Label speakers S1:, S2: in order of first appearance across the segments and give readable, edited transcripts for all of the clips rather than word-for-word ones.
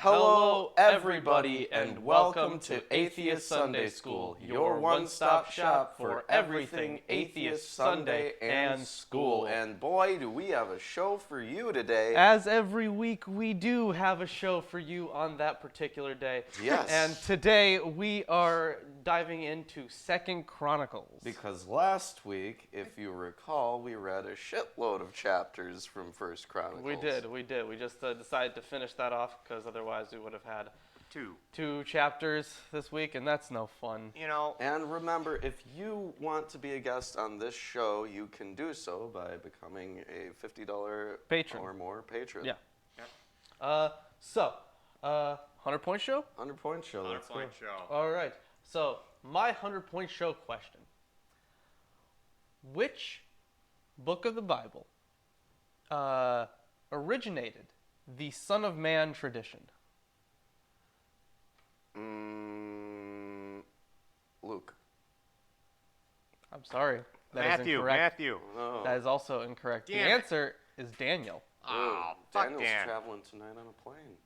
S1: Hello, everybody, and welcome to Atheist Sunday School, your one-stop shop for everything Atheist Sunday and school. And boy, do we have a show for you today.
S2: As every week, we do have a show for you on that particular day.
S1: Yes.
S2: And today, we are diving into 2 Chronicles.
S1: Because last week, if you recall, we read a shitload of chapters from 1 Chronicles.
S2: We did. We just decided to finish that off because otherwise we would have had two chapters this week, and that's no fun.
S3: You know.
S1: And remember, if you want to be a guest on this show, you can do so by becoming a $50
S2: patron
S1: or more patron.
S2: Yeah. 100-point show?
S1: 100-point show.
S3: 100-point show.
S2: All right. So, my 100-point show question. Which book of the Bible originated the Son of Man tradition?
S1: Luke.
S2: I'm sorry. That is incorrect.
S3: Matthew.
S1: Oh.
S2: That is also incorrect.
S3: Damn
S2: the
S3: it.
S2: answer is Daniel.
S3: Oh, fuck
S1: Daniel's
S3: Dan.
S1: traveling tonight on a plane.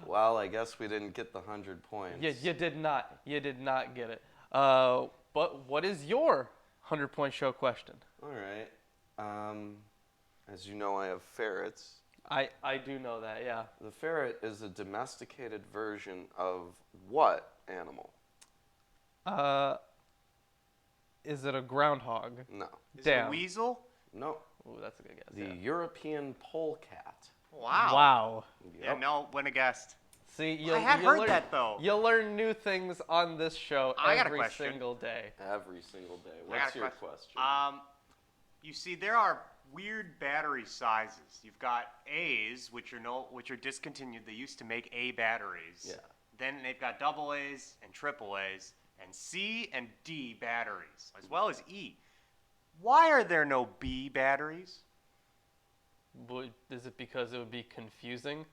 S1: Well, I guess we didn't get the 100 points.
S2: You did not. You did not get it. But what is your 100-point show question?
S1: All right. As you know, I have ferrets.
S2: I do know that, yeah.
S1: The ferret is a domesticated version of what animal?
S2: Is it a groundhog?
S1: No.
S3: Is it
S2: Damn.
S3: a weasel?
S1: No.
S2: Ooh, that's a good guess.
S1: The
S2: yeah.
S1: European polecat.
S3: Wow.
S2: Wow.
S3: Yeah, no, wouldn't have guessed.
S2: See,
S3: I had heard that, though.
S2: You learn new things on this show
S3: I got a
S2: every
S3: question.
S2: single day.
S1: Every single day.
S3: I got
S1: What's
S3: a
S1: your
S3: question.
S1: question?
S3: You see, there are weird battery sizes. You've got A's, which are discontinued. They used to make A batteries.
S1: Yeah.
S3: Then they've got double A's and triple A's, and C and D batteries, as well as E. Why are there no B batteries?
S2: Is it because it would be confusing?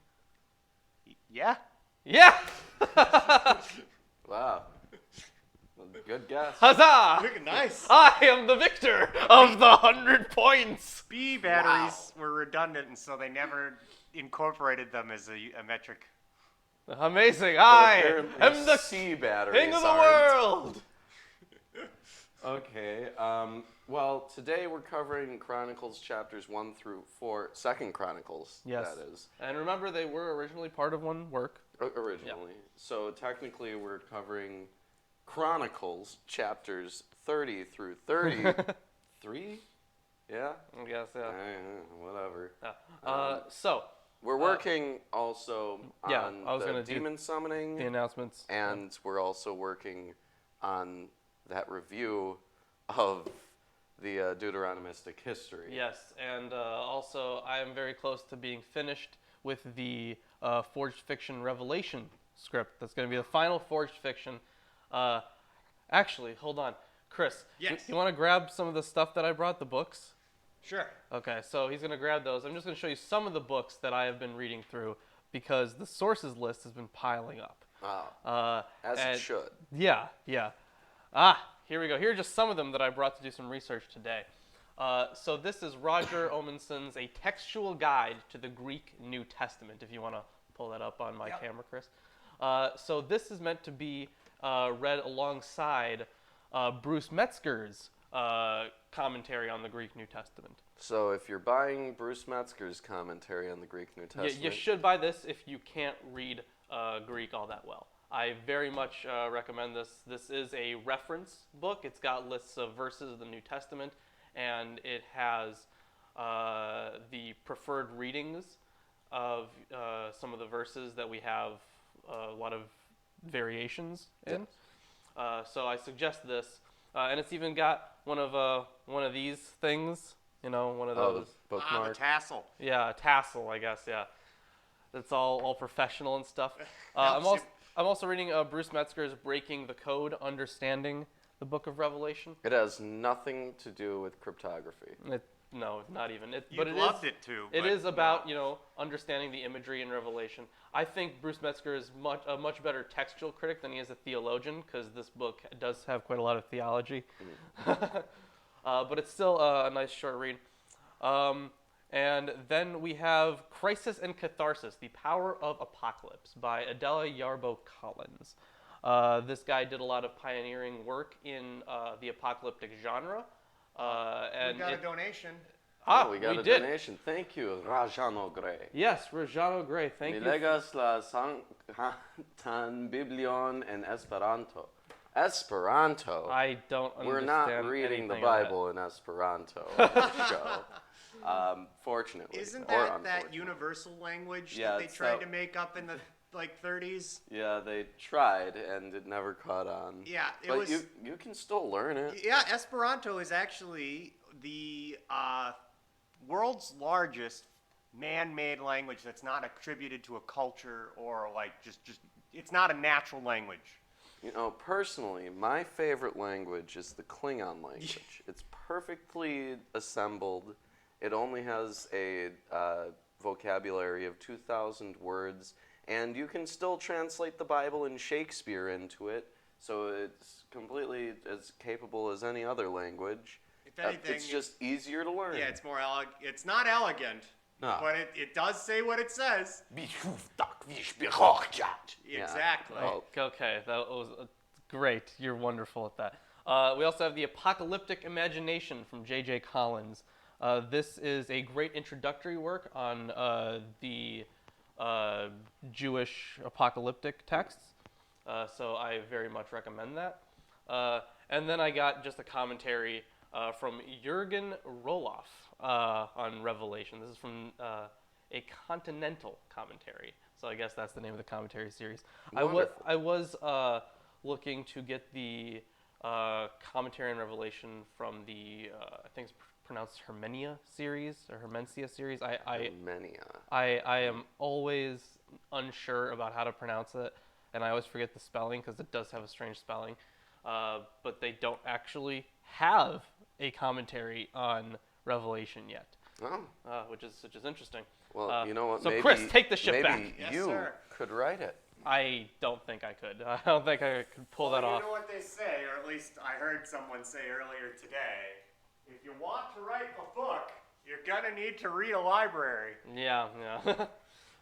S3: Yeah.
S2: Yeah!
S1: Wow. Good guess.
S2: Huzzah!
S3: Nice.
S2: I am the victor of the 100 points!
S3: B batteries were redundant, and so they never incorporated them as a metric.
S2: Amazing.
S1: But
S2: I
S1: apparently
S2: am the
S1: C batteries
S2: king of the
S1: aren't.
S2: world!
S1: Okay. Well, today we're covering Chronicles chapters 1 through 4. 2 Chronicles,
S2: Yes.
S1: that is.
S2: And remember, they were originally part of one work.
S1: Originally. Yeah. So technically we're covering Chronicles chapters 30 through 33? Yeah?
S2: I guess, yeah.
S1: Whatever.
S2: So,
S1: we're working also
S2: yeah,
S1: on
S2: I was
S1: the
S2: gonna do
S1: demon summoning.
S2: the announcements.
S1: And we're also working on that review of the Deuteronomistic history.
S2: Yes, and also I am very close to being finished with the Forged Fiction Revelation script. That's going to be the final Forged Fiction. Actually, hold on. Chris,
S3: Yes.
S2: you want to grab some of the stuff that I brought, the books?
S3: Sure.
S2: Okay, so he's going to grab those. I'm just going to show you some of the books that I have been reading through because the sources list has been piling up.
S1: Wow. As it should.
S2: Yeah. Here we go. Here are just some of them that I brought to do some research today. So this is Roger Ominson's A Textual Guide to the Greek New Testament, if you want to pull that up on my camera, Chris. So this is meant to be read alongside Bruce Metzger's commentary on the Greek New Testament.
S1: So if you're buying Bruce Metzger's commentary on the Greek New Testament...
S2: You should buy this if you can't read Greek all that well. I very much recommend this. This is a reference book. It's got lists of verses of the New Testament, and it has the preferred readings of some of the verses that we have a lot of variations in. So I suggest this, and it's even got one of these things. You know, one of those
S1: bookmark.
S3: The tassel.
S2: Yeah, a tassel, I guess. Yeah, that's all professional and stuff. I'm also reading Bruce Metzger's Breaking the Code, Understanding the Book of Revelation.
S1: It has nothing to do with cryptography.
S2: No, not even.
S3: You'd loved it to.
S2: It is about understanding the imagery in Revelation. I think Bruce Metzger is a much better textual critic than he is a theologian, because this book does have quite a lot of theology. But it's still a nice short read. And then we have Crisis and Catharsis, The Power of Apocalypse by Adela Yarbo Collins. This guy did a lot of pioneering work in the apocalyptic genre. And
S3: We got a donation.
S1: we got a
S2: did.
S1: donation. Thank you, Rajano Gray.
S2: Yes, Rajano Gray, thank you.
S1: Legas la Sanctan Biblion en Esperanto. Esperanto?
S2: I don't understand.
S1: We're not reading the
S2: anything of that.
S1: Bible in Esperanto on this show. Fortunately.
S3: Isn't
S1: or
S3: that
S1: unfortunately.
S3: universal language
S1: Yeah,
S3: that they
S1: it's
S3: tried
S1: that-
S3: to make up in the 30s?
S1: Yeah, they tried and it never caught on.
S3: Yeah, it
S1: but
S3: was.
S1: you can still learn it.
S3: Yeah, Esperanto is actually the world's largest man-made language that's not attributed to a culture or like just it's not a natural language.
S1: You know, personally, my favorite language is the Klingon language. It's perfectly assembled. It only has a vocabulary of 2,000 words, and you can still translate the Bible and Shakespeare into it, so it's completely as capable as any other language.
S3: If anything,
S1: it's just easier to learn.
S3: Yeah, it's more it's not elegant,
S1: No.
S3: but it does say what it says.
S1: Yeah.
S3: Exactly.
S1: Well,
S2: Okay, that was great. You're wonderful at that. We also have The Apocalyptic Imagination from J.J. Collins. This is a great introductory work on the Jewish apocalyptic texts, so I very much recommend that. And then I got just a commentary from Jürgen Roloff on Revelation. This is from a Continental commentary, so I guess that's the name of the commentary series. I was looking to get the commentary on Revelation from the I think it's pronounced Hermenia series or Hermencia series. I am always unsure about how to pronounce it, and I always forget the spelling because it does have a strange spelling. But they don't actually have a commentary on Revelation yet, which is interesting.
S1: well, you know what?
S2: So
S1: maybe,
S2: Chris, take the ship
S1: maybe
S2: back.
S3: Yes,
S1: you
S3: sir.
S1: could write it.
S2: I don't think I could. I don't think I could pull that off.
S3: You know what they say, or at least I heard someone say earlier today. If you want to write a book, you're gonna need to read a library.
S2: Yeah.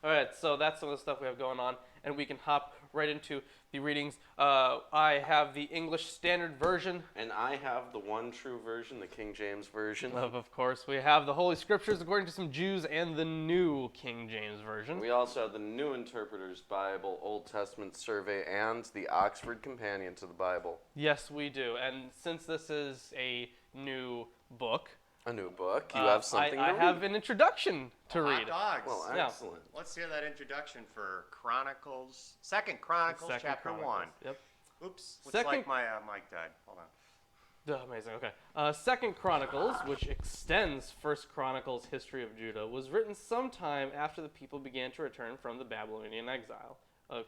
S2: All right, so that's some of the stuff we have going on, and we can hop right into the readings. I have the English Standard Version.
S1: And I have the one true version, the King James version.
S2: Of course, we have the Holy Scriptures according to some Jews and the New King James Version.
S1: We also have the New Interpreter's Bible, Old Testament Survey, and the Oxford Companion to the Bible.
S2: Yes, we do. And since this is a new book,
S1: A new book. You have something
S2: I
S1: to
S2: have
S1: read.
S2: an introduction to
S3: Hot
S2: read.
S3: dogs.
S1: Well,
S2: Yeah.
S1: excellent.
S3: Let's hear that introduction for Chronicles, Second Chronicles,
S2: Second
S3: chapter
S2: Chronicles.
S3: 1.
S2: Yep.
S3: Oops, looks
S2: Second-
S3: like my mic died. Hold on.
S2: Amazing. Okay. Second Chronicles, which extends First Chronicles' history of Judah, was written sometime after the people began to return from the Babylonian exile. A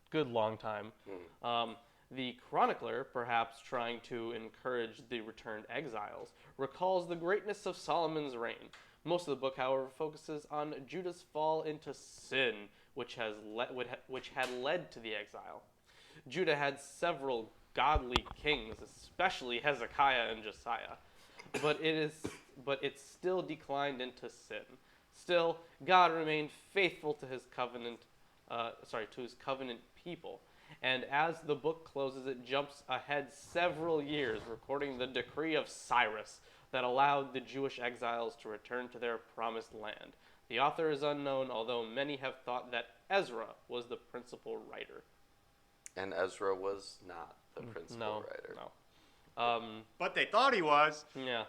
S2: good long time. The chronicler, perhaps trying to encourage the returned exiles, recalls the greatness of Solomon's reign. Most of the book, however, focuses on Judah's fall into sin, which had led to the exile. Judah had several godly kings, especially Hezekiah and Josiah, but it still declined into sin. Still, God remained faithful to his covenant people. And as the book closes, it jumps ahead several years, recording the decree of Cyrus that allowed the Jewish exiles to return to their promised land. The author is unknown, although many have thought that Ezra was the principal writer.
S1: And Ezra was not the principal writer.
S2: No.
S3: But they thought he was.
S2: Yeah.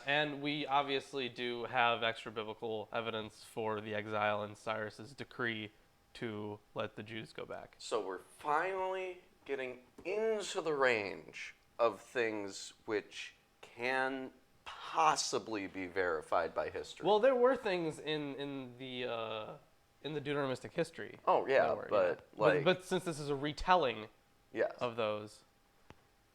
S2: And we obviously do have extra biblical evidence for the exile and Cyrus's decree to let the Jews go back.
S1: So we're finally getting into the range of things which can possibly be verified by history.
S2: Well, there were things in the Deuteronomistic history.
S1: Oh, yeah,
S2: that were,
S1: but, like-
S2: but since this is a retelling
S1: yes.
S2: of those,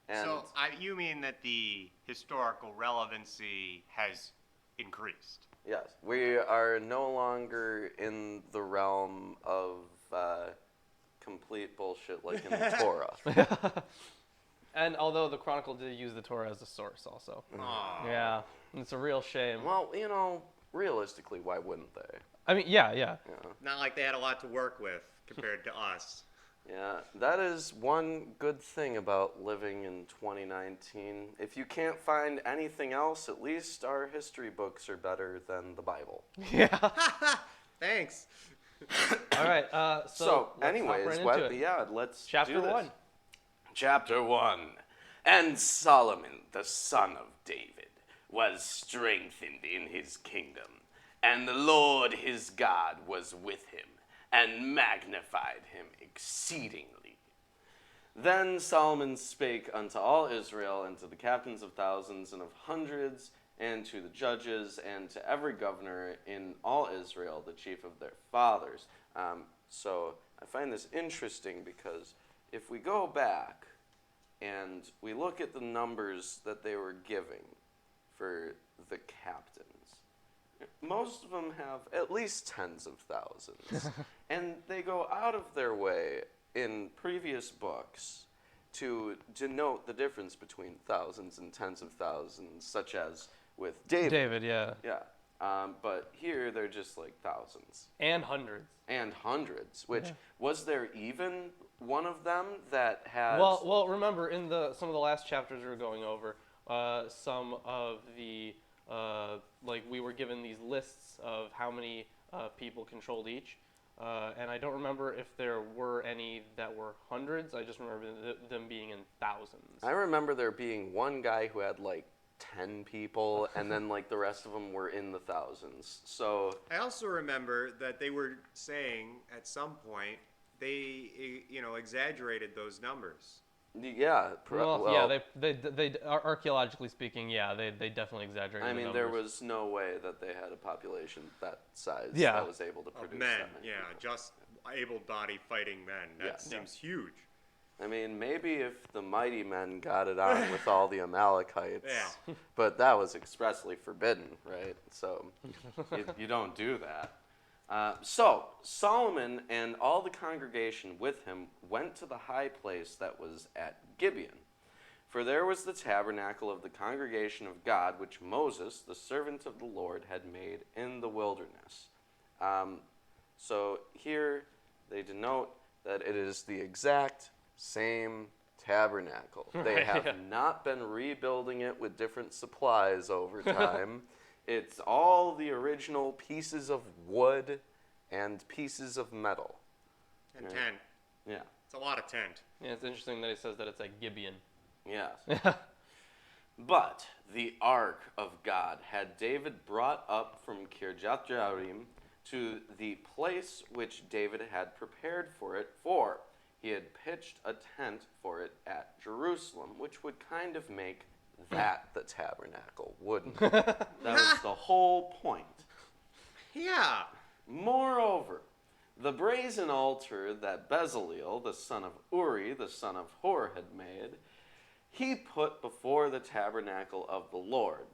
S1: And
S3: So you mean that the historical relevancy has increased?
S1: yes, we are no longer in the realm of complete bullshit like in the Torah.
S2: and although the Chronicle did use the Torah as a source, also.
S3: Aw.
S2: Yeah. It's a real shame.
S1: Well, realistically, why wouldn't they?
S2: I mean, yeah.
S1: Yeah.
S3: Not like they had a lot to work with compared to us.
S1: Yeah, that is one good thing about living in 2019. If you can't find anything else, at least our history books are better than the Bible.
S2: Yeah.
S3: Thanks.
S2: All right. So let's hop
S1: anyways,
S2: right into it.
S1: let's
S2: Chapter
S1: do this.
S2: 1.
S1: Chapter 1. And Solomon, the son of David, was strengthened in his kingdom, and the Lord his God was with him, and magnified him exceedingly. Then Solomon spake unto all Israel, and to the captains of thousands and of hundreds, and to the judges, and to every governor in all Israel, the chief of their fathers. So I find this interesting because if we go back and we look at the numbers that they were giving for the captains, most of them have at least tens of thousands. And they go out of their way in previous books to denote the difference between thousands and tens of thousands, such as with David.
S2: David, yeah.
S1: Yeah. But here they're just like thousands.
S2: And hundreds.
S1: And hundreds, which, was there even one of them that had...
S2: Well, remember, in some of the last chapters we were going over, some of the... we were given these lists of how many people controlled each, and I don't remember if there were any that were hundreds. I just remember them being in thousands.
S1: I remember there being one guy who had like 10 people, and then like the rest of them were in the thousands. So
S3: I also remember that they were saying at some point they, exaggerated those numbers.
S1: yeah,
S2: They archaeologically speaking, they definitely exaggerated.
S1: I
S2: the
S1: mean,
S2: numbers.
S1: there was no way that they had a population that size
S2: Yeah.
S1: that was able to
S3: Of
S1: produce
S3: men,
S1: that many people.
S3: just able-bodied fighting men. That
S1: Yeah.
S3: seems huge.
S1: I mean, maybe if the mighty men got it on with all the Amalekites,
S3: Yeah.
S1: but that was expressly forbidden, right? So you don't do that. So Solomon and all the congregation with him went to the high place that was at Gibeon. For there was the tabernacle of the congregation of God, which Moses, the servant of the Lord, had made in the wilderness. So here they denote that it is the exact same tabernacle. They have not been rebuilding it with different supplies over time. It's all the original pieces of wood and pieces of metal.
S3: And
S1: Right.
S3: tent.
S1: Yeah.
S3: It's a lot of tent.
S2: Yeah, it's interesting that he says that it's at Gibeon.
S1: Yes. But the ark of God had David brought up from Kirjath-jearim to the place which David had prepared for it, for he had pitched a tent for it at Jerusalem, which would kind of make that the tabernacle, wouldn't it? That was the whole point.
S3: Yeah.
S1: Moreover, the brazen altar that Bezaleel, the son of Uri, the son of Hur, had made, he put before the tabernacle of the Lord,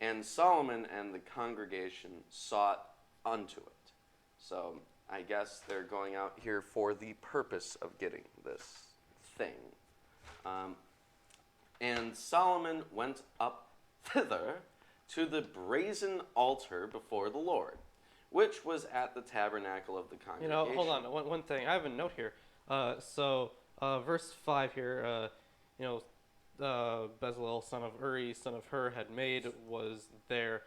S1: and Solomon and the congregation sought unto it. So I guess they're going out here for the purpose of getting this thing. And Solomon went up thither to the brazen altar before the Lord, which was at the tabernacle of the congregation.
S2: Hold on. One thing. I have a note here. Verse 5 here, Bezaleel, son of Uri, son of Hur, had made, was there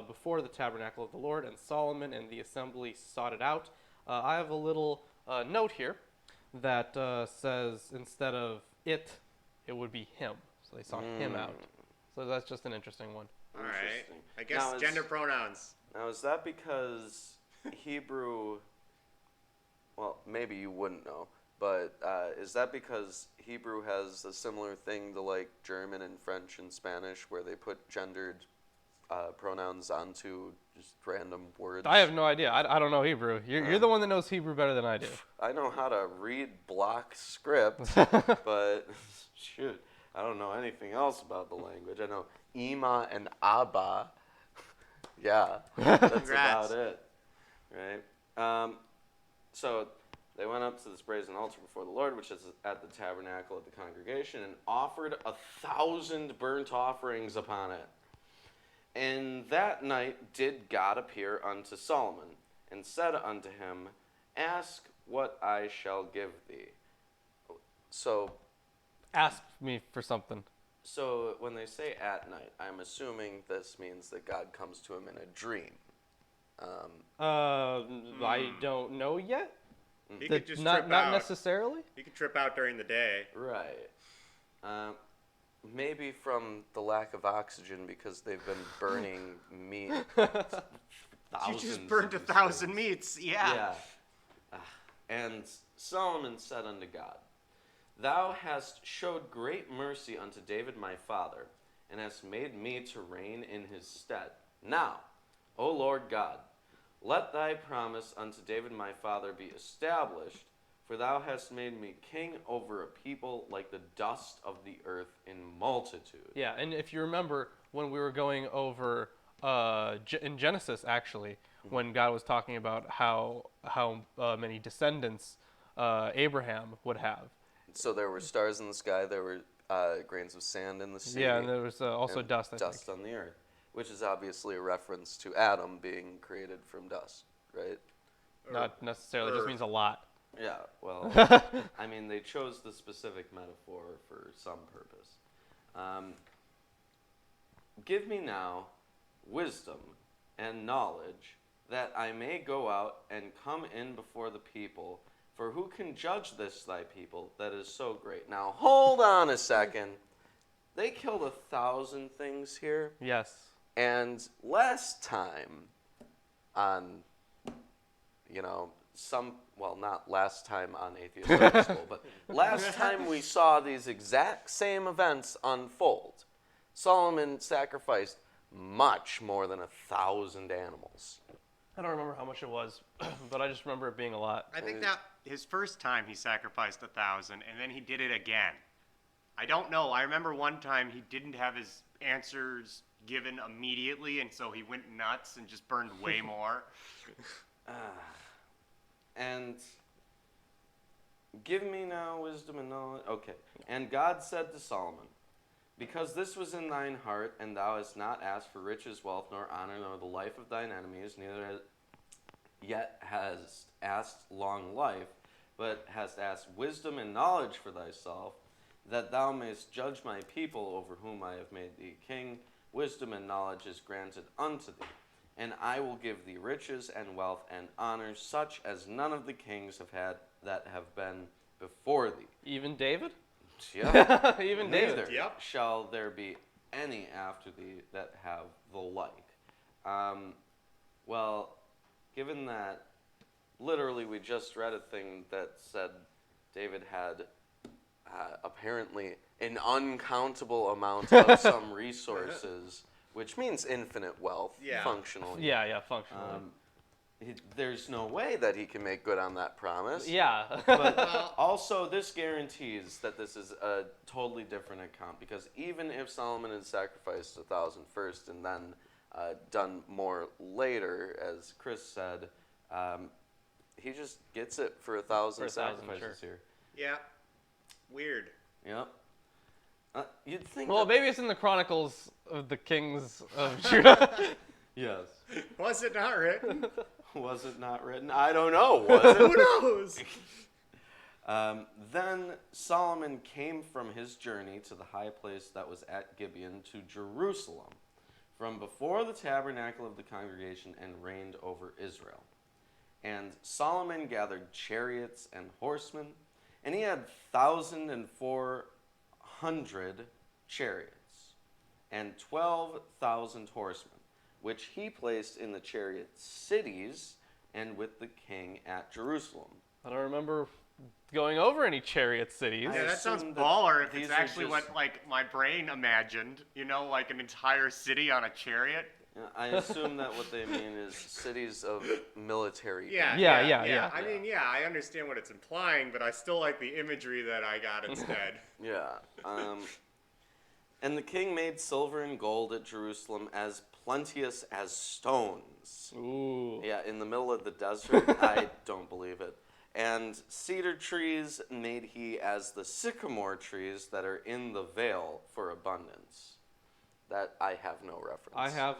S2: before the tabernacle of the Lord, and Solomon and the assembly sought it out. I have a little note here that says instead of it would be him. So they sought him out. So that's just an interesting one.
S3: All right.
S1: Interesting.
S3: I guess
S1: Now,
S3: gender pronouns.
S1: Now, is that because Hebrew, well, maybe you wouldn't know, but is that because Hebrew has a similar thing to like German and French and Spanish where they put gendered pronouns onto just random words?
S2: I have no idea. I don't know Hebrew. You're the one that knows Hebrew better than I do.
S1: I know how to read block script, but shoot, I don't know anything else about the language. I know Ima and Abba. Yeah, that's
S3: Congrats.
S1: about it, right? So they went up to this brazen altar before the Lord, which is at the tabernacle of the congregation, and offered 1,000 burnt offerings upon it. And that night did God appear unto Solomon, and said unto him, Ask what I shall give thee. So
S2: Ask me for something.
S1: So when they say at night, I'm assuming this means that God comes to him in a dream.
S2: I don't know yet.
S3: He could just
S2: not
S3: trip
S2: not
S3: out.
S2: necessarily.
S3: He could trip out during the day.
S1: Right. Maybe from the lack of oxygen because they've been burning meat.
S3: You just burned 1,000 meats. Yeah.
S1: Yeah. And Solomon said unto God, Thou hast showed great mercy unto David my father, and hast made me to reign in his stead. Now, O Lord God, let thy promise unto David my father be established, for thou hast made me king over a people like the dust of the earth in multitude.
S2: Yeah, and if you remember when we were going over in Genesis, actually, when God was talking about how many descendants Abraham would have.
S1: So there were stars in the sky, there were grains of sand in the sea.
S2: Yeah, and there was also
S1: and
S2: dust. I
S1: dust
S2: think.
S1: on the earth, which is obviously a reference to Adam being created from dust, right?
S2: Not necessarily. It just means a lot.
S1: Yeah, well, I mean, they chose the specific metaphor for some purpose. Give me now wisdom and knowledge, that I may go out and come in before the people. For who can judge this thy people that is so great? Now, hold on a second. They killed 1,000 things here.
S2: Yes.
S1: And last time on, not last time on Atheist Sunday School, but last time we saw these exact same events unfold, Solomon sacrificed much more than 1,000 animals.
S2: I don't remember how much it was, but I just remember it being a lot.
S3: I think that his first time he sacrificed 1,000, and then he did it again. I don't know. I remember one time he didn't have his answers given immediately, and so he went nuts and just burned way more.
S1: And give me now wisdom and knowledge. Okay. And God said to Solomon, Because this was in thine heart, and thou hast not asked for riches, wealth, nor honor, nor the life of thine enemies, neither yet hast asked long life, but hast asked wisdom and knowledge for thyself, that thou mayest judge my people over whom I have made thee king. Wisdom and knowledge is granted unto thee, and I will give thee riches and wealth and honor, such as none of the kings have had that have been before thee.
S2: Even David?
S1: Yeah.
S2: Even
S1: Neither
S2: David.
S3: Yep.
S1: shall there be any after thee that have the like. Well, given that literally we just read a thing that said David had apparently an uncountable amount of some resources, which means infinite wealth,
S3: Yeah.
S1: functionally.
S2: Yeah, functionally.
S1: There's no way that he can make good on that promise.
S2: Yeah.
S1: But also, this guarantees that this is a totally different account, because even if Solomon had sacrificed 1,000 first and then done more later, as Chris said, he just gets it for 1,000 sacrifices here.
S3: Yeah. Weird.
S1: Yep. You'd think.
S2: Well,
S1: that-
S2: maybe it's in the Chronicles of the Kings of Judah.
S1: Yes.
S3: Was it not written?
S1: Was it not written? I don't know. Was it?
S3: Who knows?
S1: Then Solomon came from his journey to the high place that was at Gibeon to Jerusalem, from before the tabernacle of the congregation, and reigned over Israel. And Solomon gathered chariots and horsemen, and he had 1,400 chariots and 12,000 horsemen, which he placed in the chariot cities and with the king at Jerusalem.
S2: I don't remember going over any chariot cities.
S3: Yeah, that sounds
S1: assume that
S3: baller if
S1: these
S3: it's
S1: are
S3: actually
S1: just-
S3: what my brain imagined. Like an entire city on a chariot.
S1: I assume that what they mean is cities of military.
S2: Yeah.
S3: I mean, I understand what it's implying, but I still like the imagery that I got instead.
S1: Yeah. And the king made silver and gold at Jerusalem as plenteous as stones.
S2: Ooh.
S1: Yeah, in the middle of the desert. I don't believe it. And cedar trees made he as the sycamore trees that are in the vale for abundance. That I have no reference.
S2: I have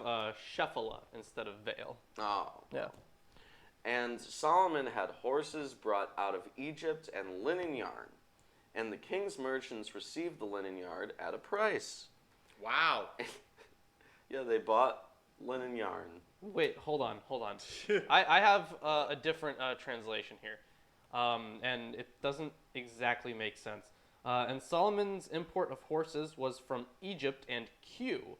S2: Shephelah instead of Vale.
S1: Oh.
S2: Yeah.
S1: And Solomon had horses brought out of Egypt and linen yarn. And the king's merchants received the linen yarn at a price.
S3: Wow.
S1: Yeah, they bought linen yarn.
S2: Wait, hold on. I have a different translation here, and it doesn't exactly make sense. And Solomon's import of horses was from Egypt and Q,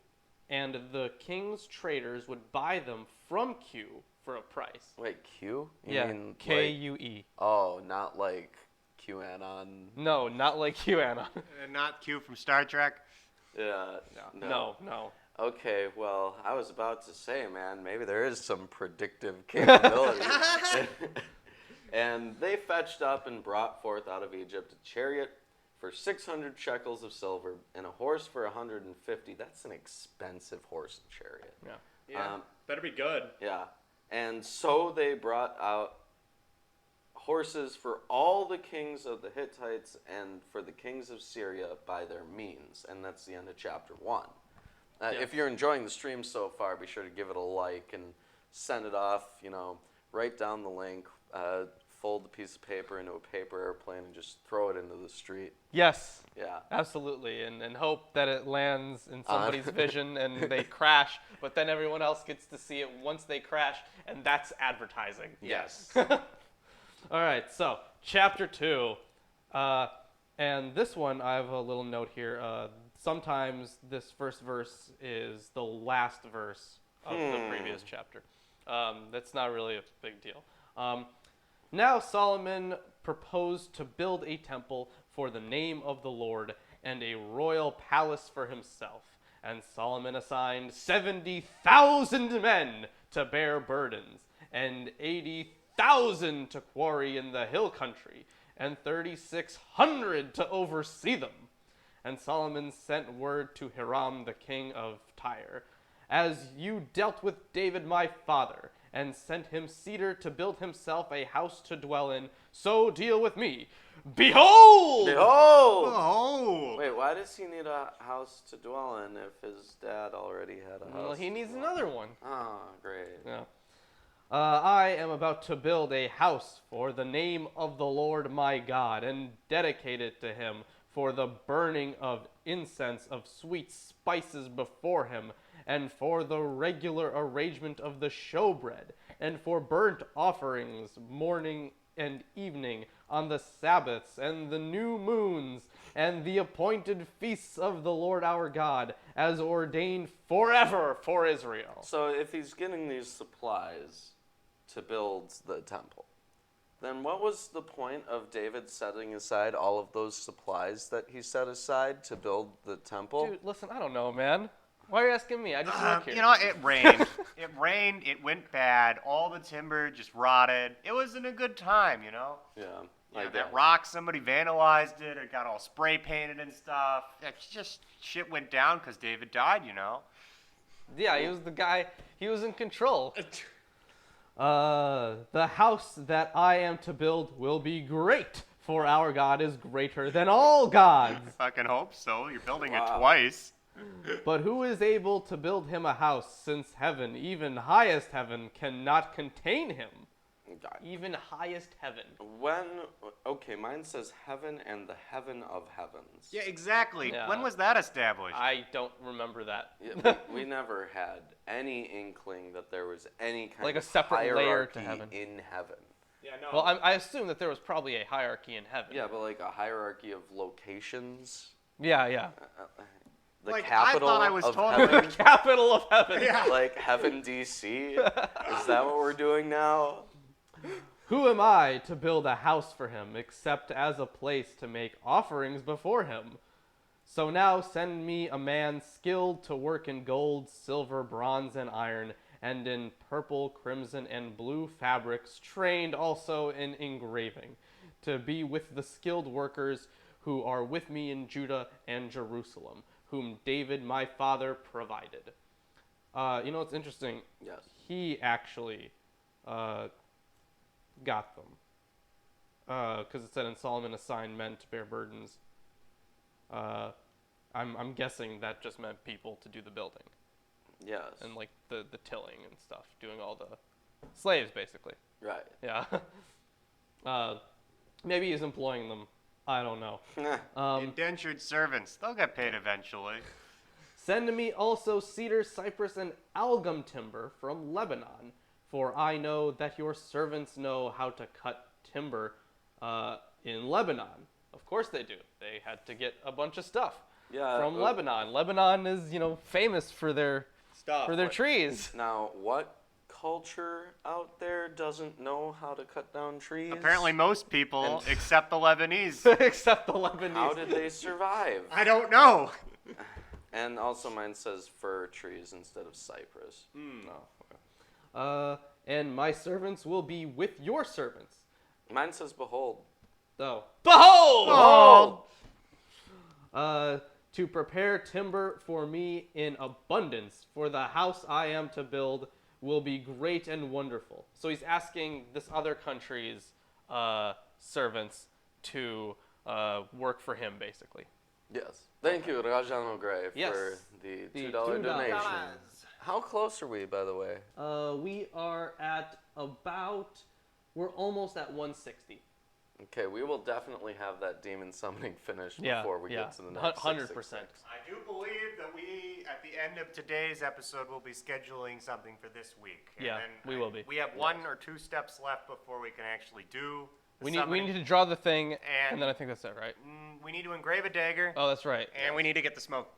S2: and the king's traders would buy them from Q for a price.
S1: Wait, Q? You mean
S2: K-U-E.
S1: Oh, not like QAnon.
S2: No, not like QAnon.
S3: Not Q from Star Trek.
S1: Yeah.
S2: No.
S1: Okay, well, I was about to say, man, maybe there is some predictive capability. And they fetched up and brought forth out of Egypt a chariot for 600 shekels of silver and a horse for 150. That's an expensive horse and chariot.
S3: Yeah. Better be good.
S1: Yeah. And so they brought out horses for all the kings of the Hittites and for the kings of Syria by their means. And that's the end of chapter 1. If you're enjoying the stream so far, be sure to give it a like and send it off, write down the link, fold the piece of paper into a paper airplane and just throw it into the street.
S2: Yes.
S1: Yeah.
S2: Absolutely, and hope that it lands in somebody's vision and they crash, but then everyone else gets to see it once they crash, and that's advertising.
S1: Yes.
S2: All right, so chapter 2, and this one I have a little note here. Sometimes this first verse is the last verse of the previous chapter. That's not really a big deal. Now Solomon proposed to build a temple for the name of the Lord and a royal palace for himself. And Solomon assigned 70,000 men to bear burdens, and 80,000 to quarry in the hill country, and 3,600 to oversee them. And Solomon sent word to Hiram the king of Tyre, "As you dealt with David my father, and sent him cedar to build himself a house to dwell in, so deal with me. Behold!"
S1: Behold!
S3: Oh.
S1: Wait, why does he need a house to dwell in if his dad already had a house?
S2: Well, he
S1: to
S2: needs
S1: dwell
S2: another one.
S1: in? Oh, great.
S2: Yeah. I am about to build a house for the name of the Lord my God, and dedicate it to him for the burning of incense of sweet spices before him, and for the regular arrangement of the showbread, and for burnt offerings morning and evening on the Sabbaths and the new moons, and the appointed feasts of the Lord our God, as ordained forever for Israel.
S1: So if he's getting these supplies to build the temple, then what was the point of David setting aside all of those supplies that he set aside to build the temple?
S2: Dude, listen, I don't know, man. Why are you asking me? I just work here.
S3: It rained. It rained. It went bad. All the timber just rotted. It wasn't a good time,
S1: Yeah.
S3: That rock, somebody vandalized it. It got all spray painted and stuff. It's just shit went down because David died,
S2: Yeah, he was the guy. He was in control. The house that I am to build will be great, for our God is greater than all gods.
S3: I fucking hope so. You're building it
S1: Wow.
S3: twice.
S2: But who is able to build him a house, since heaven, even highest heaven, cannot contain him?
S1: God.
S2: Even highest heaven.
S1: Okay, mine says heaven and the heaven of heavens.
S3: Yeah, exactly.
S2: Yeah.
S3: When was that established?
S2: I don't remember that.
S1: Yeah, we never had any inkling that there was any kind
S2: Like
S1: of
S2: a separate layer to
S1: hierarchy
S2: heaven.
S1: in heaven.
S3: Yeah, no.
S2: Well, I assume that there was probably a hierarchy in heaven.
S1: Yeah, but like a hierarchy of locations.
S2: Yeah.
S1: The
S3: Like, I
S1: capital
S3: thought I was
S1: of
S3: totally-
S1: heaven.
S2: Capital of heaven.
S3: Yeah.
S1: Like heaven, D.C. Is that what we're doing now?
S2: Who am I to build a house for him, except as a place to make offerings before him? So now send me a man skilled to work in gold, silver, bronze, and iron, and in purple, crimson, and blue fabrics, trained also in engraving, to be with the skilled workers who are with me in Judah and Jerusalem, whom David my father provided. What's interesting?
S1: Yes.
S2: He actually got them. Because it said, "And Solomon assigned men to bear burdens." I'm guessing that just meant people to do the building
S1: Yes.
S2: and like the tilling and stuff, doing all the slaves basically.
S1: Right.
S2: Yeah. Maybe he's employing them. I don't know.
S3: Indentured servants. They'll get paid eventually.
S2: Send to me also cedar, cypress, and algum timber from Lebanon, for I know that your servants know how to cut timber in Lebanon. Of course they do. They had to get a bunch of stuff from Lebanon. Lebanon is, famous for their trees.
S1: Now, what culture out there doesn't know how to cut down trees?
S3: Apparently most people, except the Lebanese.
S2: Except the Lebanese.
S1: How did they survive?
S3: I don't know.
S1: And also mine says fir trees instead of cypress.
S2: And my servants will be with your servants.
S1: Mine says behold.
S2: Oh. Behold!
S3: Oh.
S2: To prepare timber for me in abundance, for the house I am to build will be great and wonderful. So he's asking this other country's servants to work for him, basically.
S1: Yes. Thank you, Rajan O'Gray,
S2: Yes.
S1: for the
S2: The
S1: $2
S2: $2.
S1: donation. How close are we, by the way?
S2: We are at we're almost at 160.
S1: Okay, we will definitely have that demon summoning finished
S2: Yeah,
S1: before we
S2: yeah.
S1: get to the next
S2: 100%.
S1: 666.
S3: I do believe that we, at the end of today's episode, will be scheduling something for this week. And
S2: Yeah,
S3: then
S2: we will be.
S3: We have 1 or 2 steps left before we can actually do the
S2: We
S3: summoning.
S2: need to draw the thing, and
S3: And-
S2: then I think that's it, right?
S3: We need to engrave a dagger,
S2: Oh, that's right.
S3: and we need to get the smoke.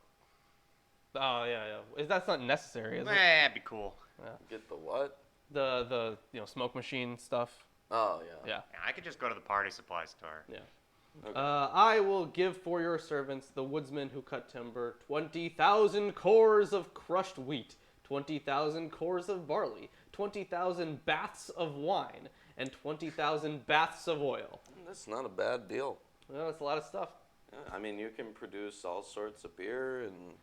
S2: Oh, yeah. That's not necessary, is it?
S3: That'd be cool.
S1: Get the what?
S2: The smoke machine stuff.
S1: Oh, yeah.
S2: Yeah.
S3: Yeah, I could just go to the party supply store.
S2: Yeah.
S1: Okay.
S2: I will give for your servants, the woodsmen who cut timber, 20,000 cores of crushed wheat, 20,000 cores of barley, 20,000 baths of wine, and 20,000 baths of oil.
S1: That's not a bad deal.
S2: Well, that's a lot of stuff.
S1: Yeah, I mean, you can produce all sorts of beer and,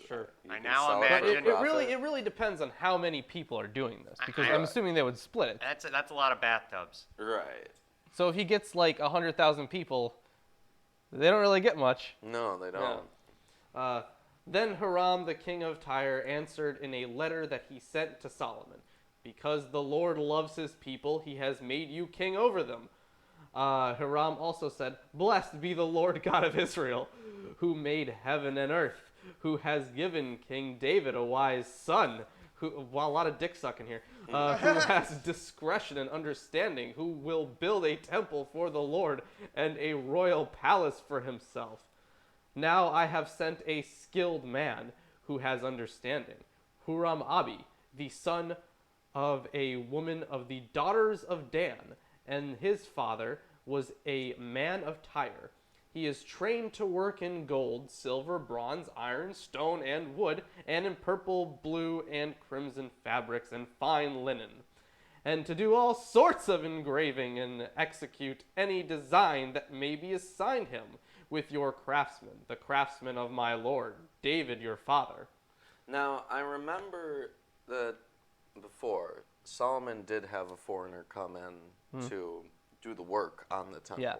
S2: Sure.
S1: you
S3: I
S1: can
S3: now
S1: sell it for
S3: imagine-
S1: profit.
S2: It really depends on how many people are doing this, because
S3: I-
S2: I'm assuming they would split it.
S3: That's a lot of bathtubs.
S1: Right.
S2: So if he gets like 100,000 people, they don't really get much.
S1: No, they don't.
S2: Then Hiram, the king of Tyre, answered in a letter that he sent to Solomon, because the Lord loves his people, he has made you king over them. Hiram also said, blessed be the Lord God of Israel, who made heaven and earth, who has given King David a wise son, a lot of dick sucking here, who has discretion and understanding, who will build a temple for the Lord and a royal palace for himself. Now I have sent a skilled man who has understanding, Huram Abi, the son of a woman of the daughters of Dan, and his father was a man of Tyre. He is trained to work in gold, silver, bronze, iron, stone, and wood, and in purple, blue, and crimson fabrics, and fine linen, and to do all sorts of engraving and execute any design that may be assigned him with your craftsmen, the craftsmen of my lord, David your father.
S1: Now, I remember that before, Solomon did have a foreigner come in to do the work on the temple.
S2: Yeah.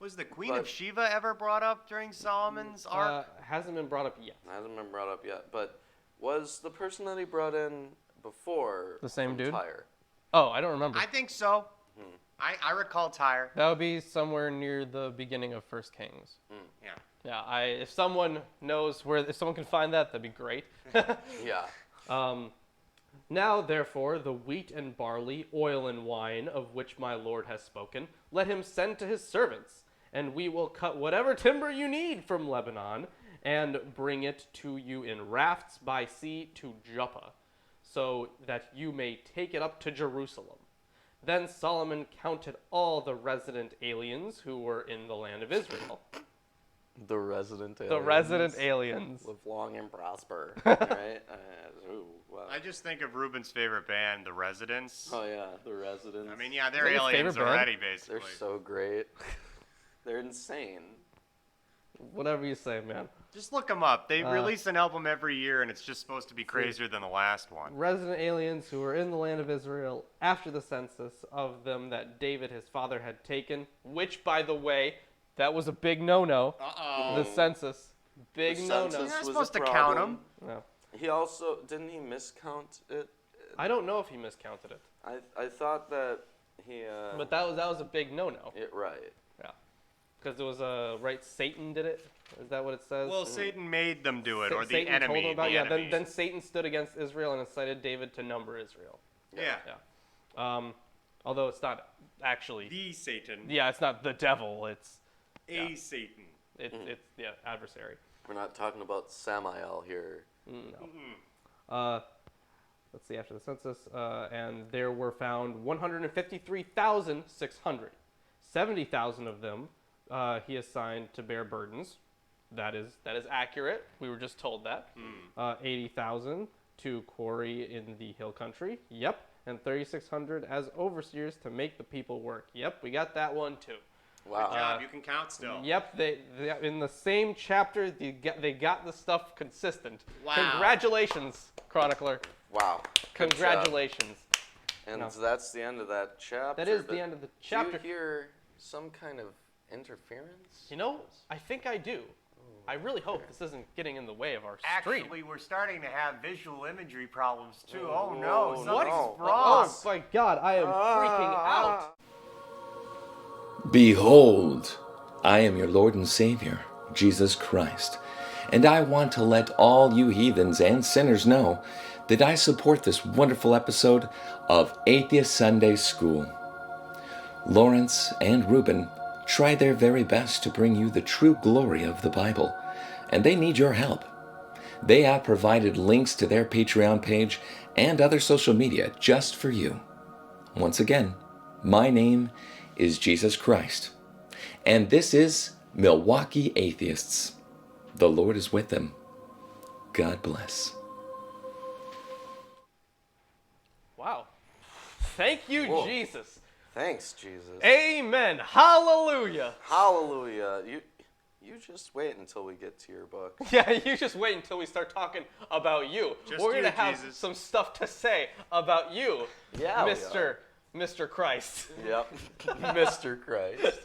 S3: Was the Queen of Sheba ever brought up during Solomon's arc?
S2: Hasn't been brought up yet.
S1: Hasn't been brought up yet, but was the person that he brought in before
S2: The same
S1: from
S2: dude?
S1: Tyre?
S2: Oh, I don't remember.
S3: I think so. I recall Tyre.
S2: That would be somewhere near the beginning of First Kings.
S3: Yeah.
S2: Yeah, if someone knows if someone can find that, that'd be great.
S1: Yeah.
S2: Now, therefore, the wheat and barley, oil and wine, of which my lord has spoken, let him send to his servants, and we will cut whatever timber you need from Lebanon, and bring it to you in rafts by sea to Joppa, so that you may take it up to Jerusalem. Then Solomon counted all the resident aliens who were in the land of Israel.
S1: The resident aliens.
S2: The resident aliens.
S1: Live long and prosper. Right? Ooh, wow.
S3: I just think of Ruben's favorite band, The Residents.
S1: Oh, yeah. The residents.
S3: I mean, yeah, they're
S2: that his
S3: aliens
S2: favorite band?
S3: already, basically.
S1: They're so great. They're insane.
S2: Whatever you say, man.
S3: Just look them up. They release an album every year, and it's just supposed to be crazier than the last one.
S2: Resident aliens who were in the land of Israel after the census of them that David his father had taken, which, by the way, That was a big no-no.
S3: Uh-oh.
S2: The census. Big
S1: The
S2: no-no.
S1: census
S3: You're not
S1: was
S3: supposed
S1: a
S3: to count
S1: problem.
S3: them.
S2: No.
S1: He also didn't he miscount it?
S2: I don't know if he miscounted it.
S1: I thought that he.
S2: But that was a big no-no.
S1: Right.
S2: Yeah. Because it was right. Satan did it. Is that what it says?
S3: Well, Satan made them do it, or the
S2: Satan
S3: enemy.
S2: told them about
S3: the
S2: yeah.
S3: enemy.
S2: Then Satan stood against Israel and incited David to number Israel.
S3: Yeah.
S2: Yeah. Although it's not actually.
S3: The Satan.
S2: Yeah, it's not the devil. It's
S3: Satan.
S2: it's adversary.
S1: We're not talking about Samael here.
S2: No. Let's see, after the census, and there were found 153,600. 70,000 of them he assigned to bear burdens. That is accurate. We were just told that. 80,000 to quarry in the hill country. Yep. And 3,600 as overseers to make the people work. Yep, we got that one too.
S1: Wow.
S3: Good job. You can count still.
S2: Yep, they in the same chapter they got the stuff consistent.
S3: Wow.
S2: Congratulations, chronicler.
S1: Wow. Good
S2: Congratulations.
S1: job. And
S2: No.
S1: that's the end of that chapter.
S2: That is
S1: but
S2: the end of the chapter.
S1: Do you hear some kind of interference?
S2: You know, I think I do. I really hope this isn't getting in the way of our stream.
S3: Actually, we're starting to have visual imagery problems too. Oh no,
S1: no,
S3: something's
S1: no.
S3: wrong.
S2: Oh my God, I am freaking out.
S4: Behold, I am your Lord and Savior, Jesus Christ, and I want to let all you heathens and sinners know that I support this wonderful episode of Atheist Sunday School. Lawrence and Reuben try their very best to bring you the true glory of the Bible, and they need your help. They have provided links to their Patreon page and other social media just for you. Once again, my name is Jesus Christ, and this is Milwaukee Atheists. The Lord is with them. God bless.
S2: Wow. Thank you,
S1: Whoa.
S2: Jesus.
S1: Thanks, Jesus.
S2: Amen. Hallelujah.
S1: Hallelujah. You just wait until we get to your book.
S2: Yeah, you just wait until we start talking about you.
S3: Just
S2: We're
S3: you,
S2: gonna have
S3: Jesus.
S2: some stuff to say about you,
S1: Yeah, we
S2: Mr. Christ.
S1: Yep. Mr. Christ.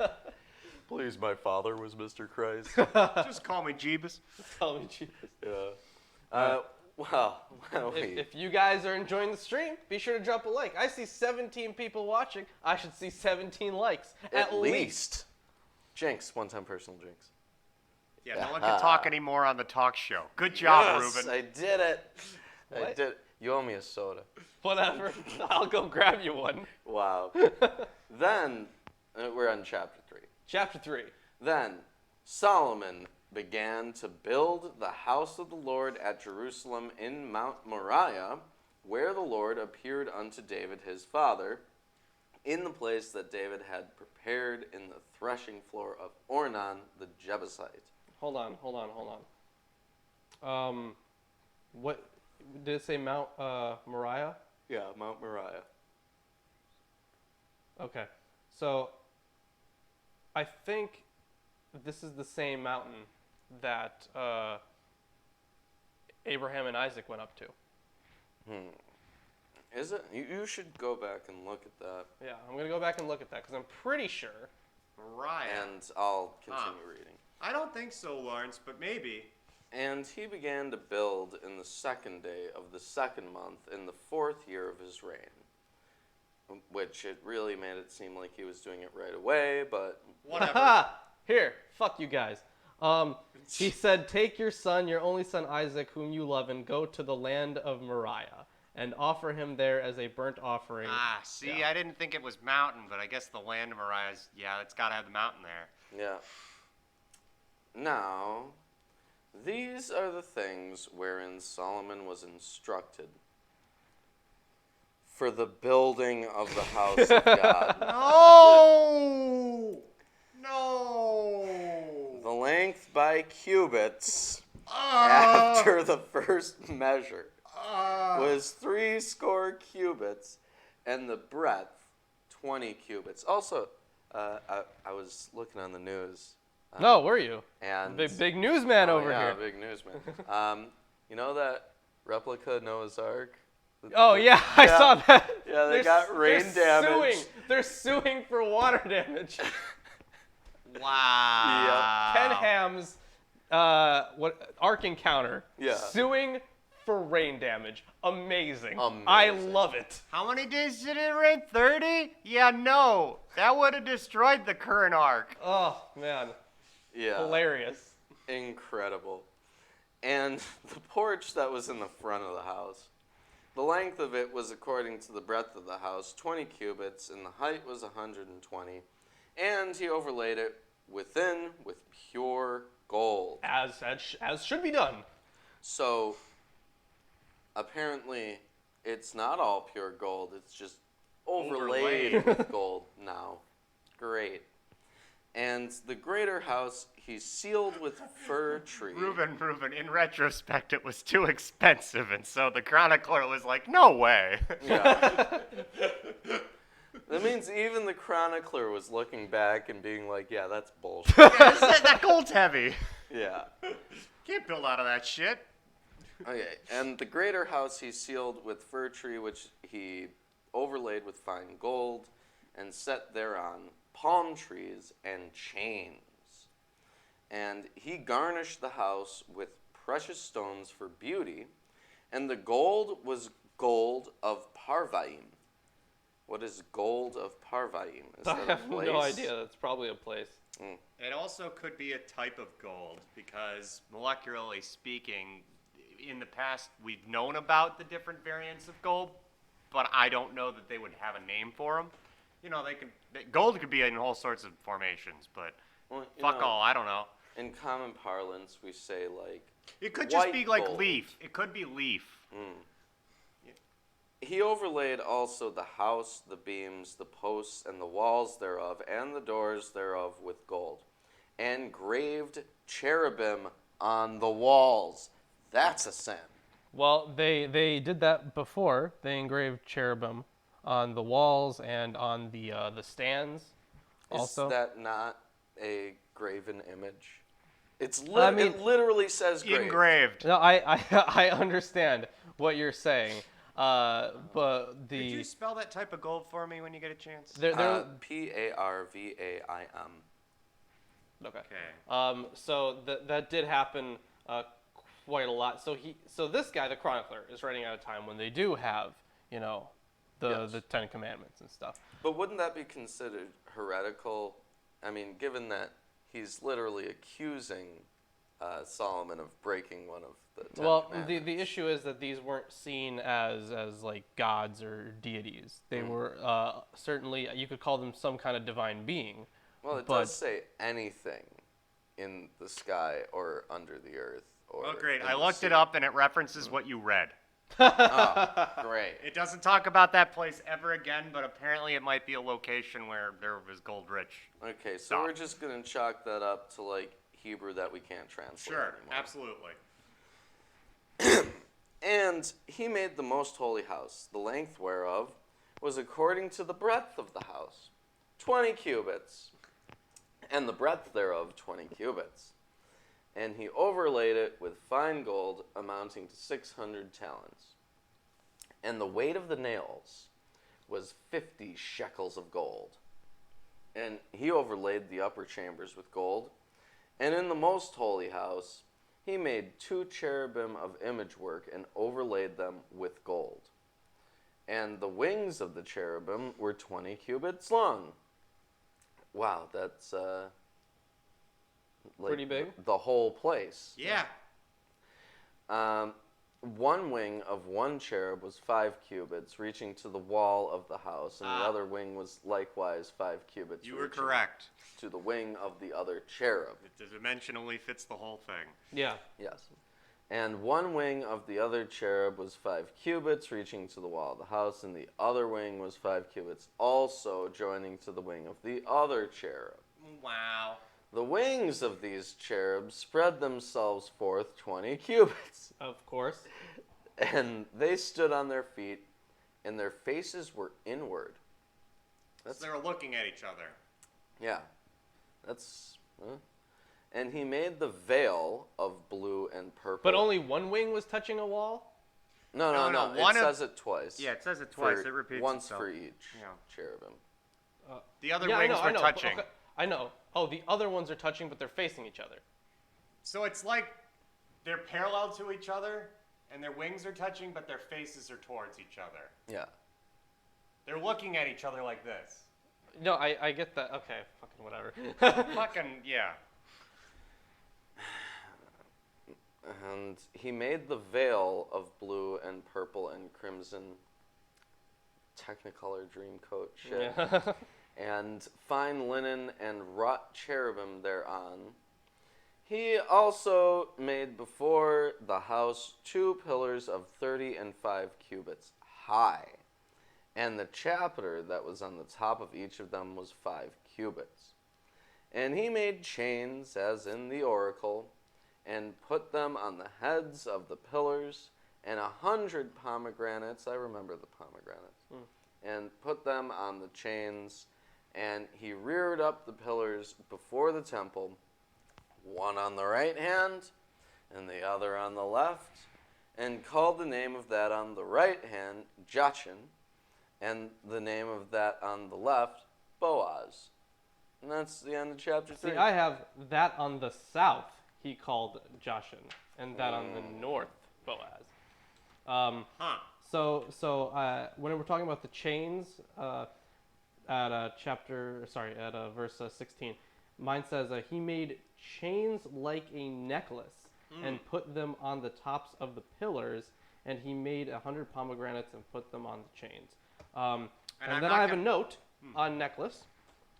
S1: Please, my father was Mr. Christ.
S3: Just call me Jeebus.
S2: Tell me, Jesus.
S1: Yeah. Well,
S2: If you guys are enjoying the stream, be sure to drop a like. I see 17 people watching. I should see 17 likes.
S1: at least. Jinx, one-time personal jinx.
S3: Yeah, no one can talk anymore on the talk show. Good job,
S1: Yes,
S3: Ruben.
S1: I did it. I
S2: What?
S1: did it. You owe me a soda.
S2: Whatever. I'll go grab you one.
S1: Wow. Then, we're on chapter 3.
S2: Chapter 3.
S1: Then Solomon began to build the house of the Lord at Jerusalem in Mount Moriah, where the Lord appeared unto David his father, in the place that David had prepared in the threshing floor of Ornan the Jebusite.
S2: Hold on. What did it say? Mount Moriah?
S1: Yeah, Mount Moriah.
S2: Okay. So I think this is the same mountain that Abraham and Isaac went up to.
S1: Is it? You should go back and look at that,
S2: Yeah, I'm going to go back and look at that because I'm pretty sure.
S3: Mariah.
S1: and I'll continue reading.
S3: I don't think so, Lawrence, but maybe.
S1: And he began to build in the 2nd day of the 2nd month in the 4th year of his reign. Which it really made it seem like he was doing it right away, but
S3: Whatever.
S2: Here, fuck you guys. He said, take your son, your only son Isaac, whom you love, and go to the land of Moriah, and offer him there as a burnt offering.
S3: See,
S2: Yeah.
S3: I didn't think it was mountain, but I guess the land of Mariah's, yeah, it's got to have the mountain there.
S1: yeah. Now, these are the things wherein Solomon was instructed for the building of the house of God.
S3: No! No!
S1: The length by cubits after the first measure was 80 cubits, and the breadth 20 cubits. Also, I was looking on the news.
S2: No, were you?
S1: And
S2: Big newsman over
S1: yeah,
S2: here.
S1: big newsman. You know that replica Noah's Ark?
S2: Oh, yeah, I
S1: Yeah.
S2: saw that.
S1: Yeah, they got rain damage.
S2: They're suing for water damage.
S3: Wow.
S2: Ken Ham's Ark Encounter suing for rain damage. Amazing. I love it.
S3: How many days did it rain? 30? Yeah, no. That would have destroyed the current arc.
S2: Oh, man.
S1: Yeah.
S2: Hilarious.
S1: Incredible. And the porch that was in the front of the house, the length of it was according to the breadth of the house, 20 cubits, and the height was 120. And he overlaid it within with pure gold.
S2: As should be done.
S1: So, apparently, it's not all pure gold. It's just overlaid with gold now. Great. And the greater house he sealed with fir tree.
S3: Reuben, in retrospect, it was too expensive, and so the chronicler was like, no way.
S1: Yeah. That means even the chronicler was looking back and being like, yeah, that's bullshit.
S3: That gold's heavy.
S1: Yeah.
S3: Can't build out of that shit.
S1: Okay, and the greater house he sealed with fir tree, which he overlaid with fine gold, and set thereon palm trees and chains. And he garnished the house with precious stones for beauty, and the gold was gold of Parvaim. What is gold of Parvaim? Is
S2: I
S1: that a
S2: have
S1: place?
S2: no idea. That's probably a place.
S3: It also could be a type of gold because, molecularly speaking, in the past we've known about the different variants of gold, but I don't know that they would have a name for them. You know, gold could be in all sorts of formations, but fuck all, I don't know.
S1: In common parlance, we say like
S3: it could just
S1: white
S3: be like
S1: gold.
S3: leaf. It could be leaf.
S1: He overlaid also the house, the beams, the posts, and the walls thereof, and the doors thereof with gold, and graved cherubim on the walls. That's a sin.
S2: Well, they did that before. They engraved cherubim on the walls and on the stands. Also,
S1: Is that not a graven image? It literally says graved.
S3: Engraved.
S2: no, I understand what you're saying, but
S3: Could you spell that type of gold for me when you get a chance?
S2: they're
S1: Parvaim.
S2: okay.
S3: Okay.
S2: So that did happen quite a lot. So this guy, the chronicler, is writing at a time when they do have, the Ten Commandments and stuff.
S1: But wouldn't that be considered heretical? I mean, given that he's literally accusing Solomon of breaking one of the Ten Commandments.
S2: The issue is that these weren't seen as like gods or deities. They were certainly, you could call them some kind of divine being.
S1: Well, it does say anything in the sky or under the earth. Or
S3: Oh, great.
S1: in
S3: I
S1: the
S3: looked
S1: sea.
S3: it up, and it references what you read.
S1: Oh, great.
S3: It doesn't talk about that place ever again, but apparently it might be a location where there was gold rich.
S1: Okay, so
S3: Stop.
S1: we're just going to chalk that up to, like, Hebrew that we can't translate anymore.
S3: absolutely.
S1: And he made the most holy house, the length whereof was according to the breadth of the house, 20 cubits, and the breadth thereof 20 cubits. And he overlaid it with fine gold amounting to 600 talents. And the weight of the nails was 50 shekels of gold. And he overlaid the upper chambers with gold. And in the most holy house, he made 2 cherubim of image work and overlaid them with gold. And the wings of the cherubim were 20 cubits long. Wow, that's like
S2: Pretty big.
S1: The whole place.
S3: Yeah.
S1: One wing of one cherub was 5 cubits, reaching to the wall of the house, and the other wing was likewise 5 cubits.
S3: You were
S1: reaching
S3: correct.
S1: to the wing of the other cherub.
S3: The dimension only fits the whole thing.
S2: Yeah.
S1: Yes. And one wing of the other cherub was 5 cubits, reaching to the wall of the house, and the other wing was 5 cubits, also joining to the wing of the other cherub.
S3: Wow.
S1: The wings of these cherubs spread themselves forth 20 cubits,
S2: Of course.
S1: and they stood on their feet, and their faces were inward.
S3: So they were looking at each other.
S1: Yeah, that's... And he made the veil of blue and purple.
S2: But only one wing was touching a wall?
S1: No.
S3: No,
S1: It says it twice.
S3: Yeah, it says it twice.
S1: For-
S3: It repeats
S1: once
S3: itself.
S1: for each cherubim.
S3: The other
S2: Yeah,
S3: wings
S2: I
S3: were
S2: know.
S3: touching.
S2: Okay. I know. Oh, the other ones are touching, but they're facing each other.
S3: So it's like they're parallel to each other, and their wings are touching, but their faces are towards each other.
S1: Yeah.
S3: They're looking at each other like this.
S2: No, I get that. Okay, fucking whatever.
S3: Fucking, yeah.
S1: And he made the veil of blue and purple and crimson Technicolor Dreamcoat shit.
S2: Yeah.
S1: And fine linen and wrought cherubim thereon. He also made before the house 2 pillars of 30 and 5 cubits high, and the chapiter that was on the top of each of them was 5 cubits. And he made chains, as in the oracle, and put them on the heads of the pillars, and 100 pomegranates, I remember the pomegranates, and put them on the chains, and he reared up the pillars before the temple, one on the right hand, and the other on the left, and called the name of that on the right hand Jachin, and the name of that on the left Boaz. And that's the end of chapter 3.
S2: See, I have that on the south, he called Jachin, and that on the north, Boaz. So when we're talking about the chains, at verse 16, mine says he made chains like a necklace and put them on the tops of the pillars, and he made 100 pomegranates and put them on the chains. And then I have a note on necklace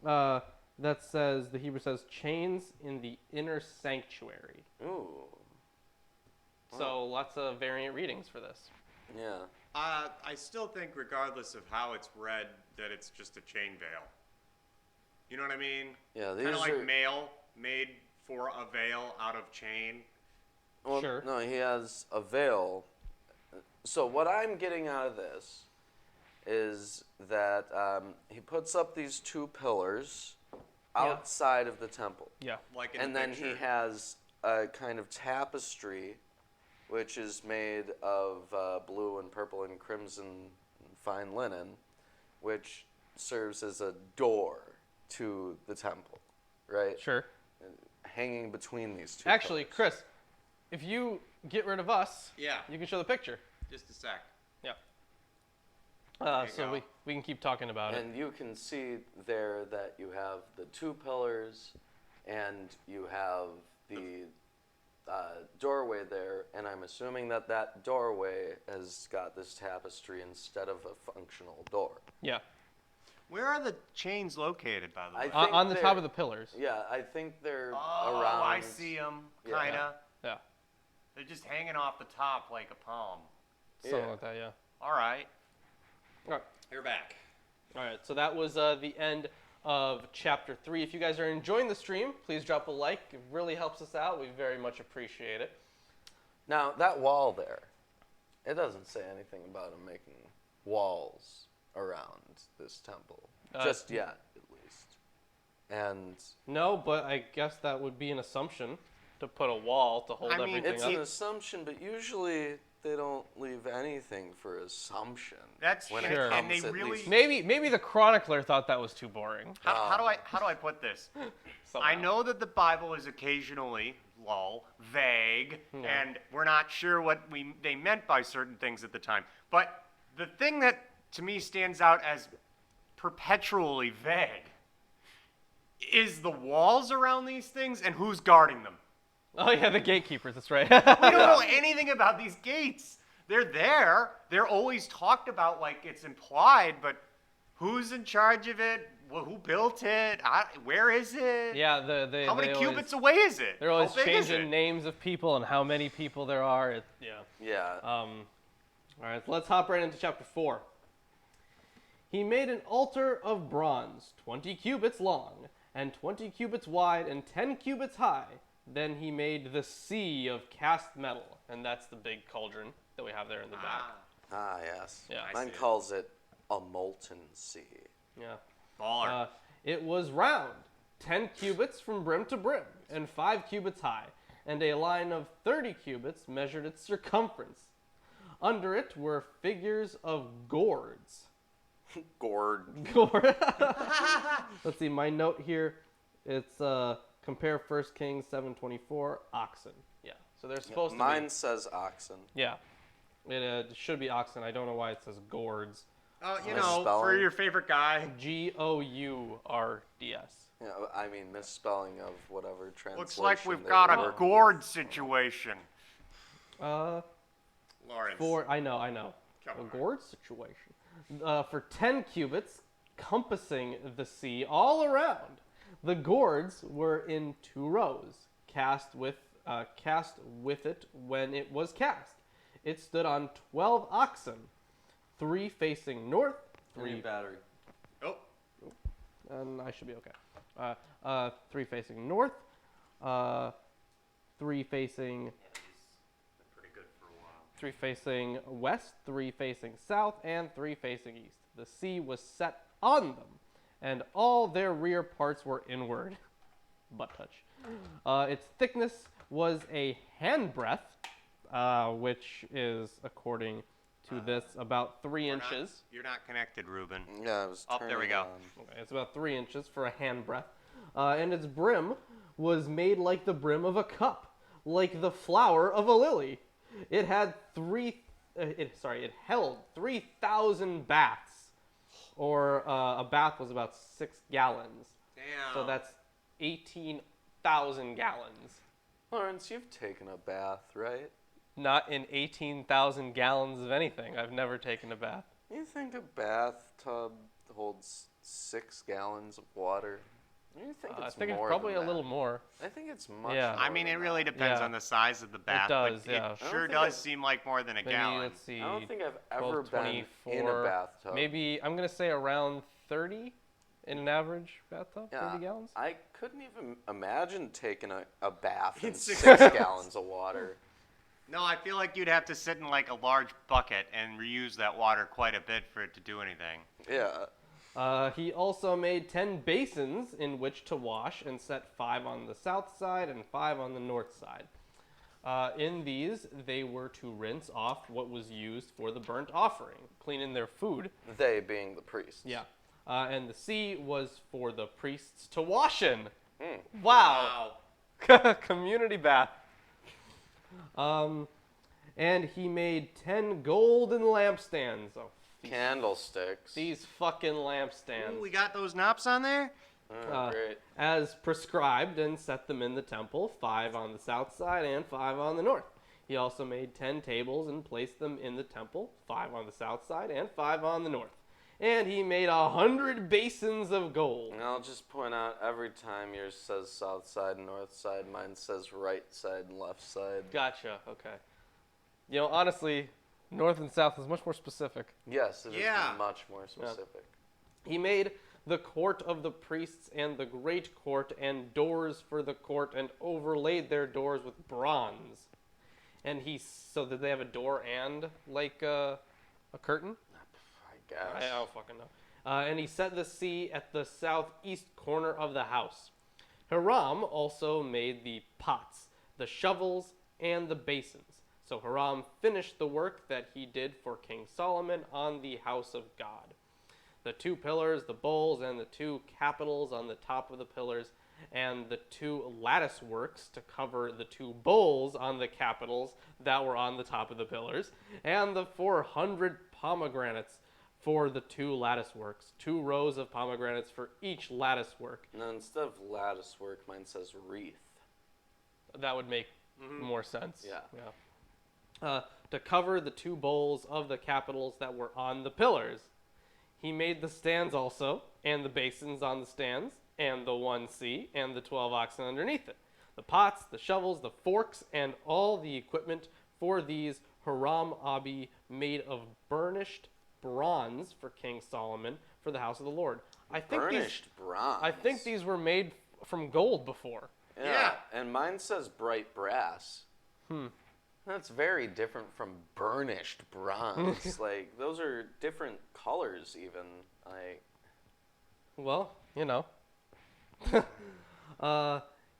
S2: that says, the Hebrew says, chains in the inner sanctuary.
S1: Ooh.
S2: So lots of variant readings for this.
S1: Yeah.
S3: I still think, regardless of how it's read, that it's just a chain veil. You know what I mean?
S1: Yeah, these
S3: kind of
S1: are...
S3: like mail made for a veil out of chain.
S1: Well,
S2: Sure.
S1: no, he has a veil. So what I'm getting out of this is that he puts up these 2 pillars outside of the temple.
S2: Yeah.
S3: Like in
S1: And
S3: the
S1: then
S3: picture.
S1: he has a kind of tapestry, which is made of blue and purple and crimson and fine linen, which serves as a door to the temple, right?
S2: Sure.
S1: Hanging between these 2
S2: Actually,
S1: pillars.
S2: Chris, if you get rid of us,
S3: Yeah.
S2: you can show the picture.
S3: Just a sec.
S2: Yeah.
S3: There you
S2: So
S3: go.
S2: we can keep talking about it.
S1: And you can see there that you have the 2 pillars, and you have the doorway there, and I'm assuming that that doorway has got this tapestry instead of a functional door.
S2: Yeah.
S3: Where are the chains located, by the way?
S1: I think
S2: On the top
S1: they're-
S2: of the pillars.
S1: Yeah, I think they're
S3: Oh,
S1: around.
S3: I see them,
S1: Yeah.
S3: kind of.
S2: Yeah.
S3: They're just hanging off the top like a palm.
S2: Something
S1: Yeah.
S2: like that, yeah.
S3: All right.
S2: All right.
S3: You're back.
S2: All right, so that was the end of chapter 3. If you guys are enjoying the stream, please drop a like. It really helps us out. We very much appreciate it.
S1: Now, that wall there, it doesn't say anything about him making walls around this temple. Just yet, at least. And
S2: No, but I guess that would be an assumption to put a wall to hold
S3: I mean,
S2: everything
S1: it's
S2: up.
S1: an assumption, but usually they don't leave anything for assumption.
S3: That's
S1: when
S2: Sure.
S1: it
S3: And
S1: comes
S3: they
S1: at
S3: really-
S1: least.
S2: Maybe the chronicler thought that was too boring.
S3: How do I put this? I know that the Bible is occasionally vague, and we're not sure what they meant by certain things at the time. But the thing that to me stands out as perpetually vague is the walls around these things and who's guarding them.
S2: Oh yeah, the gatekeepers. That's right.
S3: We don't know anything about these gates. They're there. They're always talked about like it's implied, but who's in charge of it? Who built it? Where is it?
S2: Yeah,
S3: How many
S2: they
S3: cubits away is it?
S2: They're always
S3: How big is
S2: changing
S3: it?
S2: names of people and how many people there are.
S1: Yeah.
S2: All right, so let's hop right into chapter 4. He made an altar of bronze, 20 cubits long, and 20 cubits wide, and 10 cubits high. Then he made the sea of cast metal, and that's the big cauldron that we have there in the back.
S1: Ah, yes.
S2: Yeah. I
S1: Mine
S3: see it.
S1: calls it a molten sea.
S2: Yeah.
S3: Baller.
S2: It was round, 10 cubits from brim to brim, and 5 cubits high, and a line of 30 cubits measured its circumference. Under it were figures of gourds.
S1: Gourd.
S2: Gourd. Let's see, my note here It's compare 1 Kings 7:24 oxen. Yeah. So they're supposed to
S1: Mine
S2: be.
S1: says oxen.
S2: Yeah. It should be oxen. I don't know why it says gourds.
S3: You know, for
S1: Misspelling.
S3: your favorite guy.
S2: Gourds.
S1: Yeah, I mean misspelling of whatever translation.
S3: Looks like we've
S1: they
S3: got
S1: were
S3: a
S1: working
S3: gourd situation. Lawrence.
S2: I know.
S3: Come
S2: A
S3: on.
S2: gourd situation. For 10 cubits, compassing the sea all around. The gourds were in 2 rows, cast with it when it was cast. It stood on 12 oxen, 3 facing north,
S1: on. Three battery.
S3: Oh,
S2: and I should be okay. 3 facing north, 3 facing
S3: been pretty good for a while.
S2: 3 facing west, 3 facing south, and 3 facing east. The sea was set on them, and all their rear parts were inward. Butt touch. Its thickness was a handbreadth, which is, according to this, about 3 inches.
S3: You're not connected, Ruben.
S1: Yeah, I was
S3: Oh, there we
S1: turning
S3: go.
S1: on.
S2: Okay, it's about 3 inches for a handbreadth. And its brim was made like the brim of a cup, like the flower of a lily. It had it held 3,000 baths, or a bath was about 6 gallons.
S3: Damn.
S2: So that's 18,000 gallons.
S1: Lawrence, you've taken a bath, right?
S2: Not in 18,000 gallons of anything. I've never taken a bath.
S1: You think a bathtub holds 6 gallons of water? You think
S2: I
S1: it's
S2: think it's
S1: more
S2: probably
S1: than
S2: a little
S1: that?
S2: more.
S1: I think it's much.
S2: Yeah.
S1: More
S3: I mean, it
S1: than
S3: really
S1: that.
S3: depends
S2: Yeah.
S3: on the size of the bath.
S2: does,
S3: but
S2: yeah.
S3: It
S1: I
S3: sure
S1: don't think
S3: does
S1: I've-
S3: seem like more than a
S2: Maybe,
S3: gallon.
S2: let's see.
S1: I don't think I've
S2: 12,
S1: ever been in a
S2: 24,
S1: bathtub.
S2: Maybe, I'm going to say around 30 in an average bathtub,
S1: Yeah,
S2: 30 gallons.
S1: I couldn't even imagine taking a bath in
S3: In
S1: 6
S3: 6
S1: gallons of water.
S3: No, I feel like you'd have to sit in like a large bucket and reuse that water quite a bit for it to do anything.
S1: Yeah.
S2: He also made 10 basins in which to wash and set 5 on the south side and 5 on the north side. In these, they were to rinse off what was used for the burnt offering, clean in their food.
S1: They being the priests.
S2: Yeah. And the sea was for the priests to wash in.
S1: Hmm.
S2: Wow. Community bath. And he made 10 golden lampstands. Oh,
S1: Candlesticks.
S2: these fucking lampstands.
S3: Ooh, we got those knobs on there?
S1: Oh, great.
S2: As prescribed, and set them in the temple, 5 on the south side and 5 on the north. He also made 10 tables and placed them in the temple, 5 on the south side and 5 on the north. And he made 100 basins of gold.
S1: And I'll just point out every time yours says south side and north side, mine says right side and left side.
S2: Gotcha, okay. You know, honestly, north and south is much more specific.
S1: Yes, it is
S3: Yeah.
S1: much more specific.
S2: He made the court of the priests and the great court and doors for the court and overlaid their doors with bronze. And so did they have a door and like a curtain?
S1: I guess.
S2: I don't fucking know. And he set the sea at the southeast corner of the house. Hiram also made the pots, the shovels, and the basins. So Hiram finished the work that he did for King Solomon on the house of God. The 2 pillars, the bowls, and the 2 capitals on the top of the pillars, and the 2 lattice works to cover the 2 bowls on the capitals that were on the top of the pillars, and the 400 pomegranates for the 2 lattice works. 2 rows of pomegranates for each lattice work.
S1: No, instead of lattice work, mine says wreath.
S2: That would make more sense.
S1: Yeah.
S2: To cover the 2 bowls of the capitals that were on the pillars. He made the stands also, and the basins on the stands, and the 1 sea, and the 12 oxen underneath it. The pots, the shovels, the forks, and all the equipment for these Hiram Abi made of burnished bronze for King Solomon for the house of the Lord. I think
S1: Burnished bronze.
S2: I think these were made from gold before.
S3: Yeah.
S1: And mine says bright brass. That's very different from burnished bronze. Like, those are different colors even. Like,
S2: Well, you know.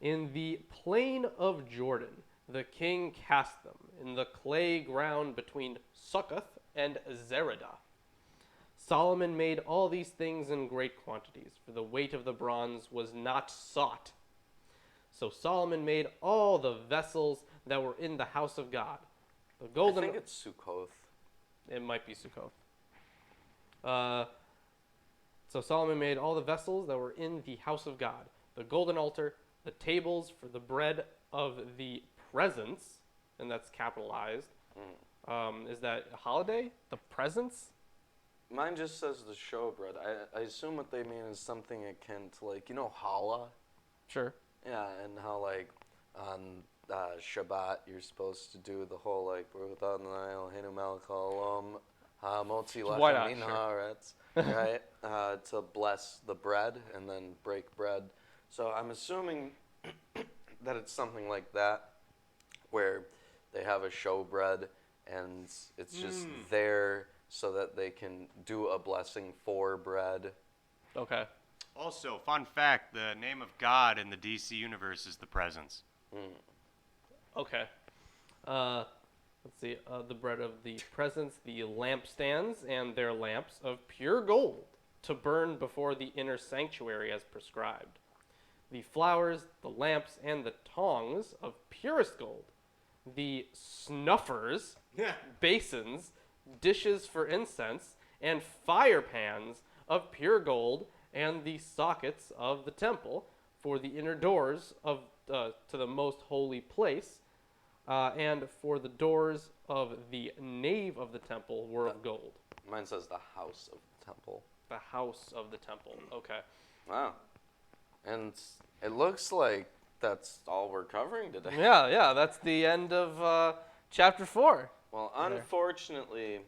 S2: In the plain of Jordan, the king cast them in the clay ground between Succoth and Zeradah. Solomon made all these things in great quantities, for the weight of the bronze was not sought. So Solomon made all the vessels that were in the house of God. The
S1: I
S2: golden...
S1: think it's Sukkoth.
S2: It might be Sukkoth. So Solomon made all the vessels that were in the house of God. The golden altar, the tables for the bread of the presence, and that's capitalized. Is that a holiday? The presence?
S1: Mine just says the showbread. I assume what they mean is something akin to, like, you know, challah?
S2: Sure.
S1: Yeah, and how, like, on Shabbat, you're supposed to do the whole, like, without the Nile, Hinu Malachal, Motzi
S2: Why not?
S1: Lechem
S2: Sure.
S1: right? To bless the bread and then break bread. So I'm assuming that it's something like that, where they have a showbread and it's just there so that they can do a blessing for bread.
S2: Okay.
S3: Also, fun fact, the name of God in the DC universe is the presence.
S2: Okay. Let's see. The bread of the presence, the lampstands, and their lamps of pure gold to burn before the inner sanctuary as prescribed. The flowers, the lamps, and the tongs of purest gold. The snuffers, basins, dishes for incense, and fire pans of pure gold, and the sockets of the temple for the inner doors of to the most holy place, and for the doors of the nave of the temple were of gold.
S1: Mine says the house of the temple.
S2: The house of the temple. Okay.
S1: Wow. And it looks like that's all we're covering today.
S2: Yeah, that's the end of chapter 4.
S1: Well, unfortunately,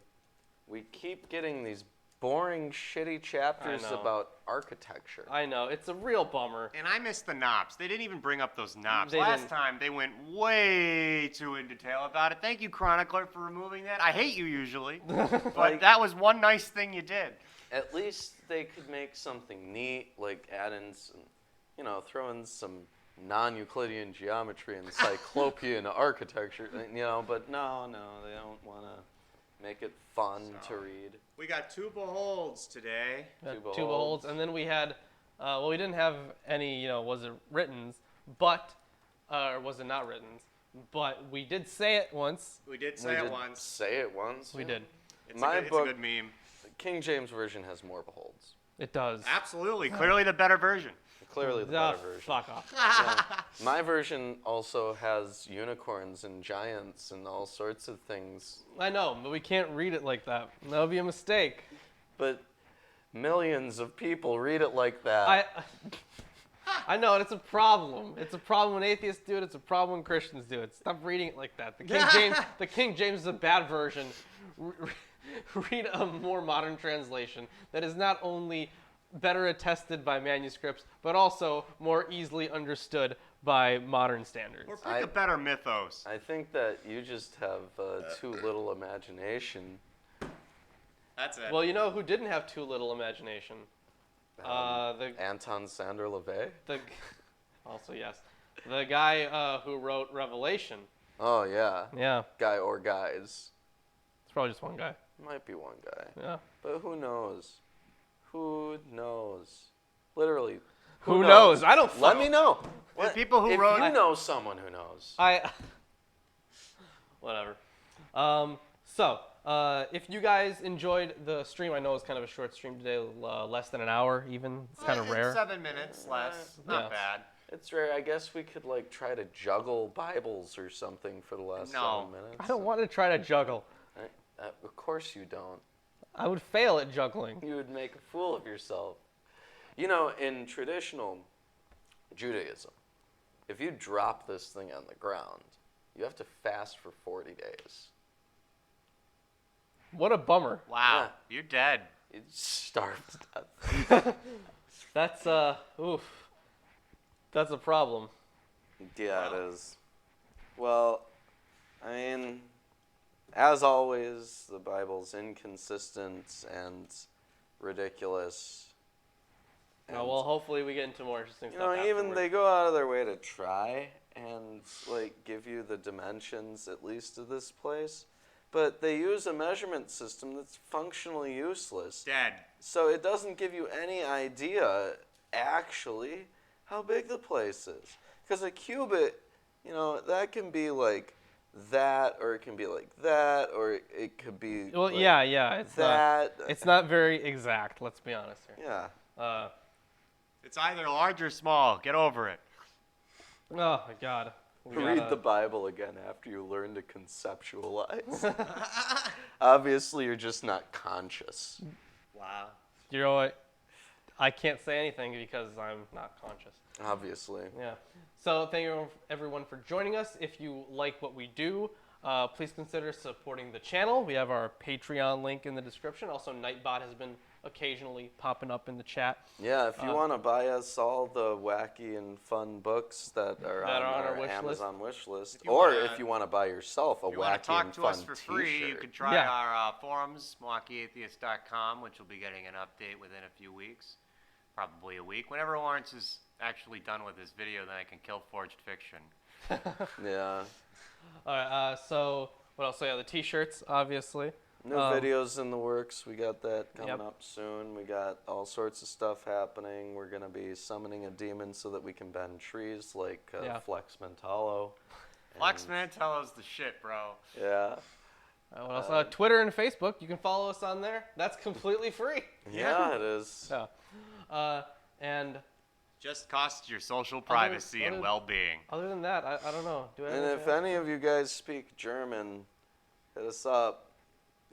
S1: we keep getting these boring, shitty chapters
S2: I know.
S1: about architecture.
S2: I know, it's a real bummer.
S3: And I missed the knobs. They didn't even bring up those knobs.
S2: They
S3: Last
S2: didn't.
S3: time, they went way too in detail about it. Thank you, Chronicler, for removing that. I hate you usually, but that was one nice thing you did.
S1: At least they could make something neat, like add in some, throw in some non-Euclidean geometry and cyclopean architecture, but no, they don't want to make it fun to read.
S3: We got two beholds today.
S2: Two beholds, and then we had, we didn't have any, was it writtens, but, or was it not writtens, but we did say it once.
S3: We did say it once.
S1: Say it once.
S2: We did.
S3: It's
S1: My
S3: a
S1: book,
S3: good meme.
S1: King James Version has more beholds.
S2: It does.
S3: Absolutely. Clearly the better version.
S1: Clearly the better version.
S2: Fuck off.
S1: Yeah. My version also has unicorns and giants and all sorts of things.
S2: I know, but we can't read it like that. That would be a mistake.
S1: But millions of people read it like that.
S2: I know, and it's a problem. It's a problem when atheists do it. It's a problem when Christians do it. Stop reading it like that. The King James is a bad version. Read a more modern translation that is not only better attested by manuscripts, but also more easily understood by modern standards.
S3: Or pick a better mythos.
S1: I think that you just have too little imagination.
S3: That's it.
S2: Well, you know who didn't have too little imagination?
S1: Anton Sander LaVey?
S2: Also, yes. The guy who wrote Revelation.
S1: Oh, yeah.
S2: Yeah.
S1: Guy or guys.
S2: It's probably just one guy.
S1: Might be one guy.
S2: Yeah.
S1: But who knows? Who knows? Literally.
S2: Who knows? I don't
S1: Let me know.
S3: The people who
S1: if
S3: wrote...
S1: you know someone who knows.
S2: Whatever. If you guys enjoyed the stream, I know it's kind of a short stream today, less than an hour even. It's kind of rare.
S3: 7 minutes less. Not bad.
S1: It's rare. I guess we could try to juggle Bibles or something for the last 7 minutes.
S2: I don't want to try to juggle.
S1: Of course you don't.
S2: I would fail at juggling.
S1: You would make a fool of yourself. In traditional Judaism, if you drop this thing on the ground, you have to fast for 40 days.
S2: What a bummer.
S3: Wow.
S1: Yeah.
S3: You're dead.
S1: You'd starve to death.
S2: That's That's a problem.
S1: Yeah, it is. Well, I mean, as always, the Bible's inconsistent and ridiculous. And,
S2: Well, hopefully we get into more interesting stuff
S1: even
S2: afterwards.
S1: they go out of their way to try and give you the dimensions at least of this place, but they use a measurement system that's functionally useless.
S3: Dead.
S1: So it doesn't give you any idea, actually, how big the place is. Because a cubit, that can be like that, or it can be like that, or it could be
S2: Well,
S1: like
S2: yeah, it's
S1: that.
S2: it's not very exact. Let's be honest here.
S1: Yeah.
S3: It's either large or small. Get over it.
S2: Oh my God.
S1: Read the Bible again after you learn to conceptualize. Obviously, you're just not conscious.
S3: Wow.
S2: You know what? I can't say anything because I'm not conscious.
S1: Obviously.
S2: Yeah. So thank you everyone for joining us. If you like what we do, please consider supporting the channel. We have our Patreon link in the description. Also, Nightbot has been occasionally popping up in the chat.
S1: Yeah, if you want to buy us all the wacky and fun books that are on our Amazon wish list, or if you want to buy yourself a
S3: If you want to
S1: wacky
S3: talk
S1: and
S3: to
S1: fun
S3: us for free, you
S1: t-shirt.
S3: can try
S2: Yeah.
S3: our forums, MilwaukeeAtheist.com, which will be getting an update within a few weeks. Probably a week. Whenever Lawrence is actually done with this video, then I can kill Forged Fiction.
S1: Yeah.
S2: All right. So what else? So yeah, the T-shirts, obviously.
S1: New videos in the works. We got that coming
S2: Yep.
S1: up soon. We got all sorts of stuff happening. We're going to be summoning a demon so that we can bend trees like Flex Mentalo.
S3: Flex Mantello's the shit, bro.
S1: Yeah.
S2: What else? Twitter and Facebook. You can follow us on there. That's completely free.
S1: Yeah, it is.
S2: Yeah. And
S3: Just costs your social privacy and well-being.
S2: other than that, I don't know. Do I have
S1: And
S2: anything
S1: if
S2: else?
S1: any of you guys speak German, hit us up.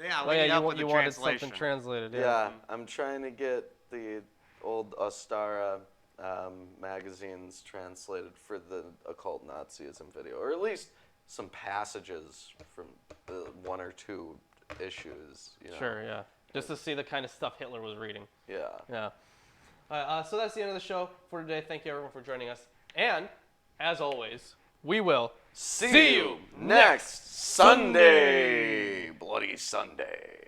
S3: Yeah,
S2: Oh
S3: we
S2: yeah,
S3: need help
S2: you
S3: with the
S2: wanted
S3: translation.
S2: something translated.
S1: Yeah, I'm trying to get the old Ostara magazines translated for the occult Nazism video, or at least some passages from the one or two issues.
S2: Sure. Yeah. Just to see the kind of stuff Hitler was reading.
S1: Yeah.
S2: Yeah. All right, so that's the end of the show for today. Thank you everyone for joining us. And as always, we will
S1: See you next Sunday. Bloody Sunday.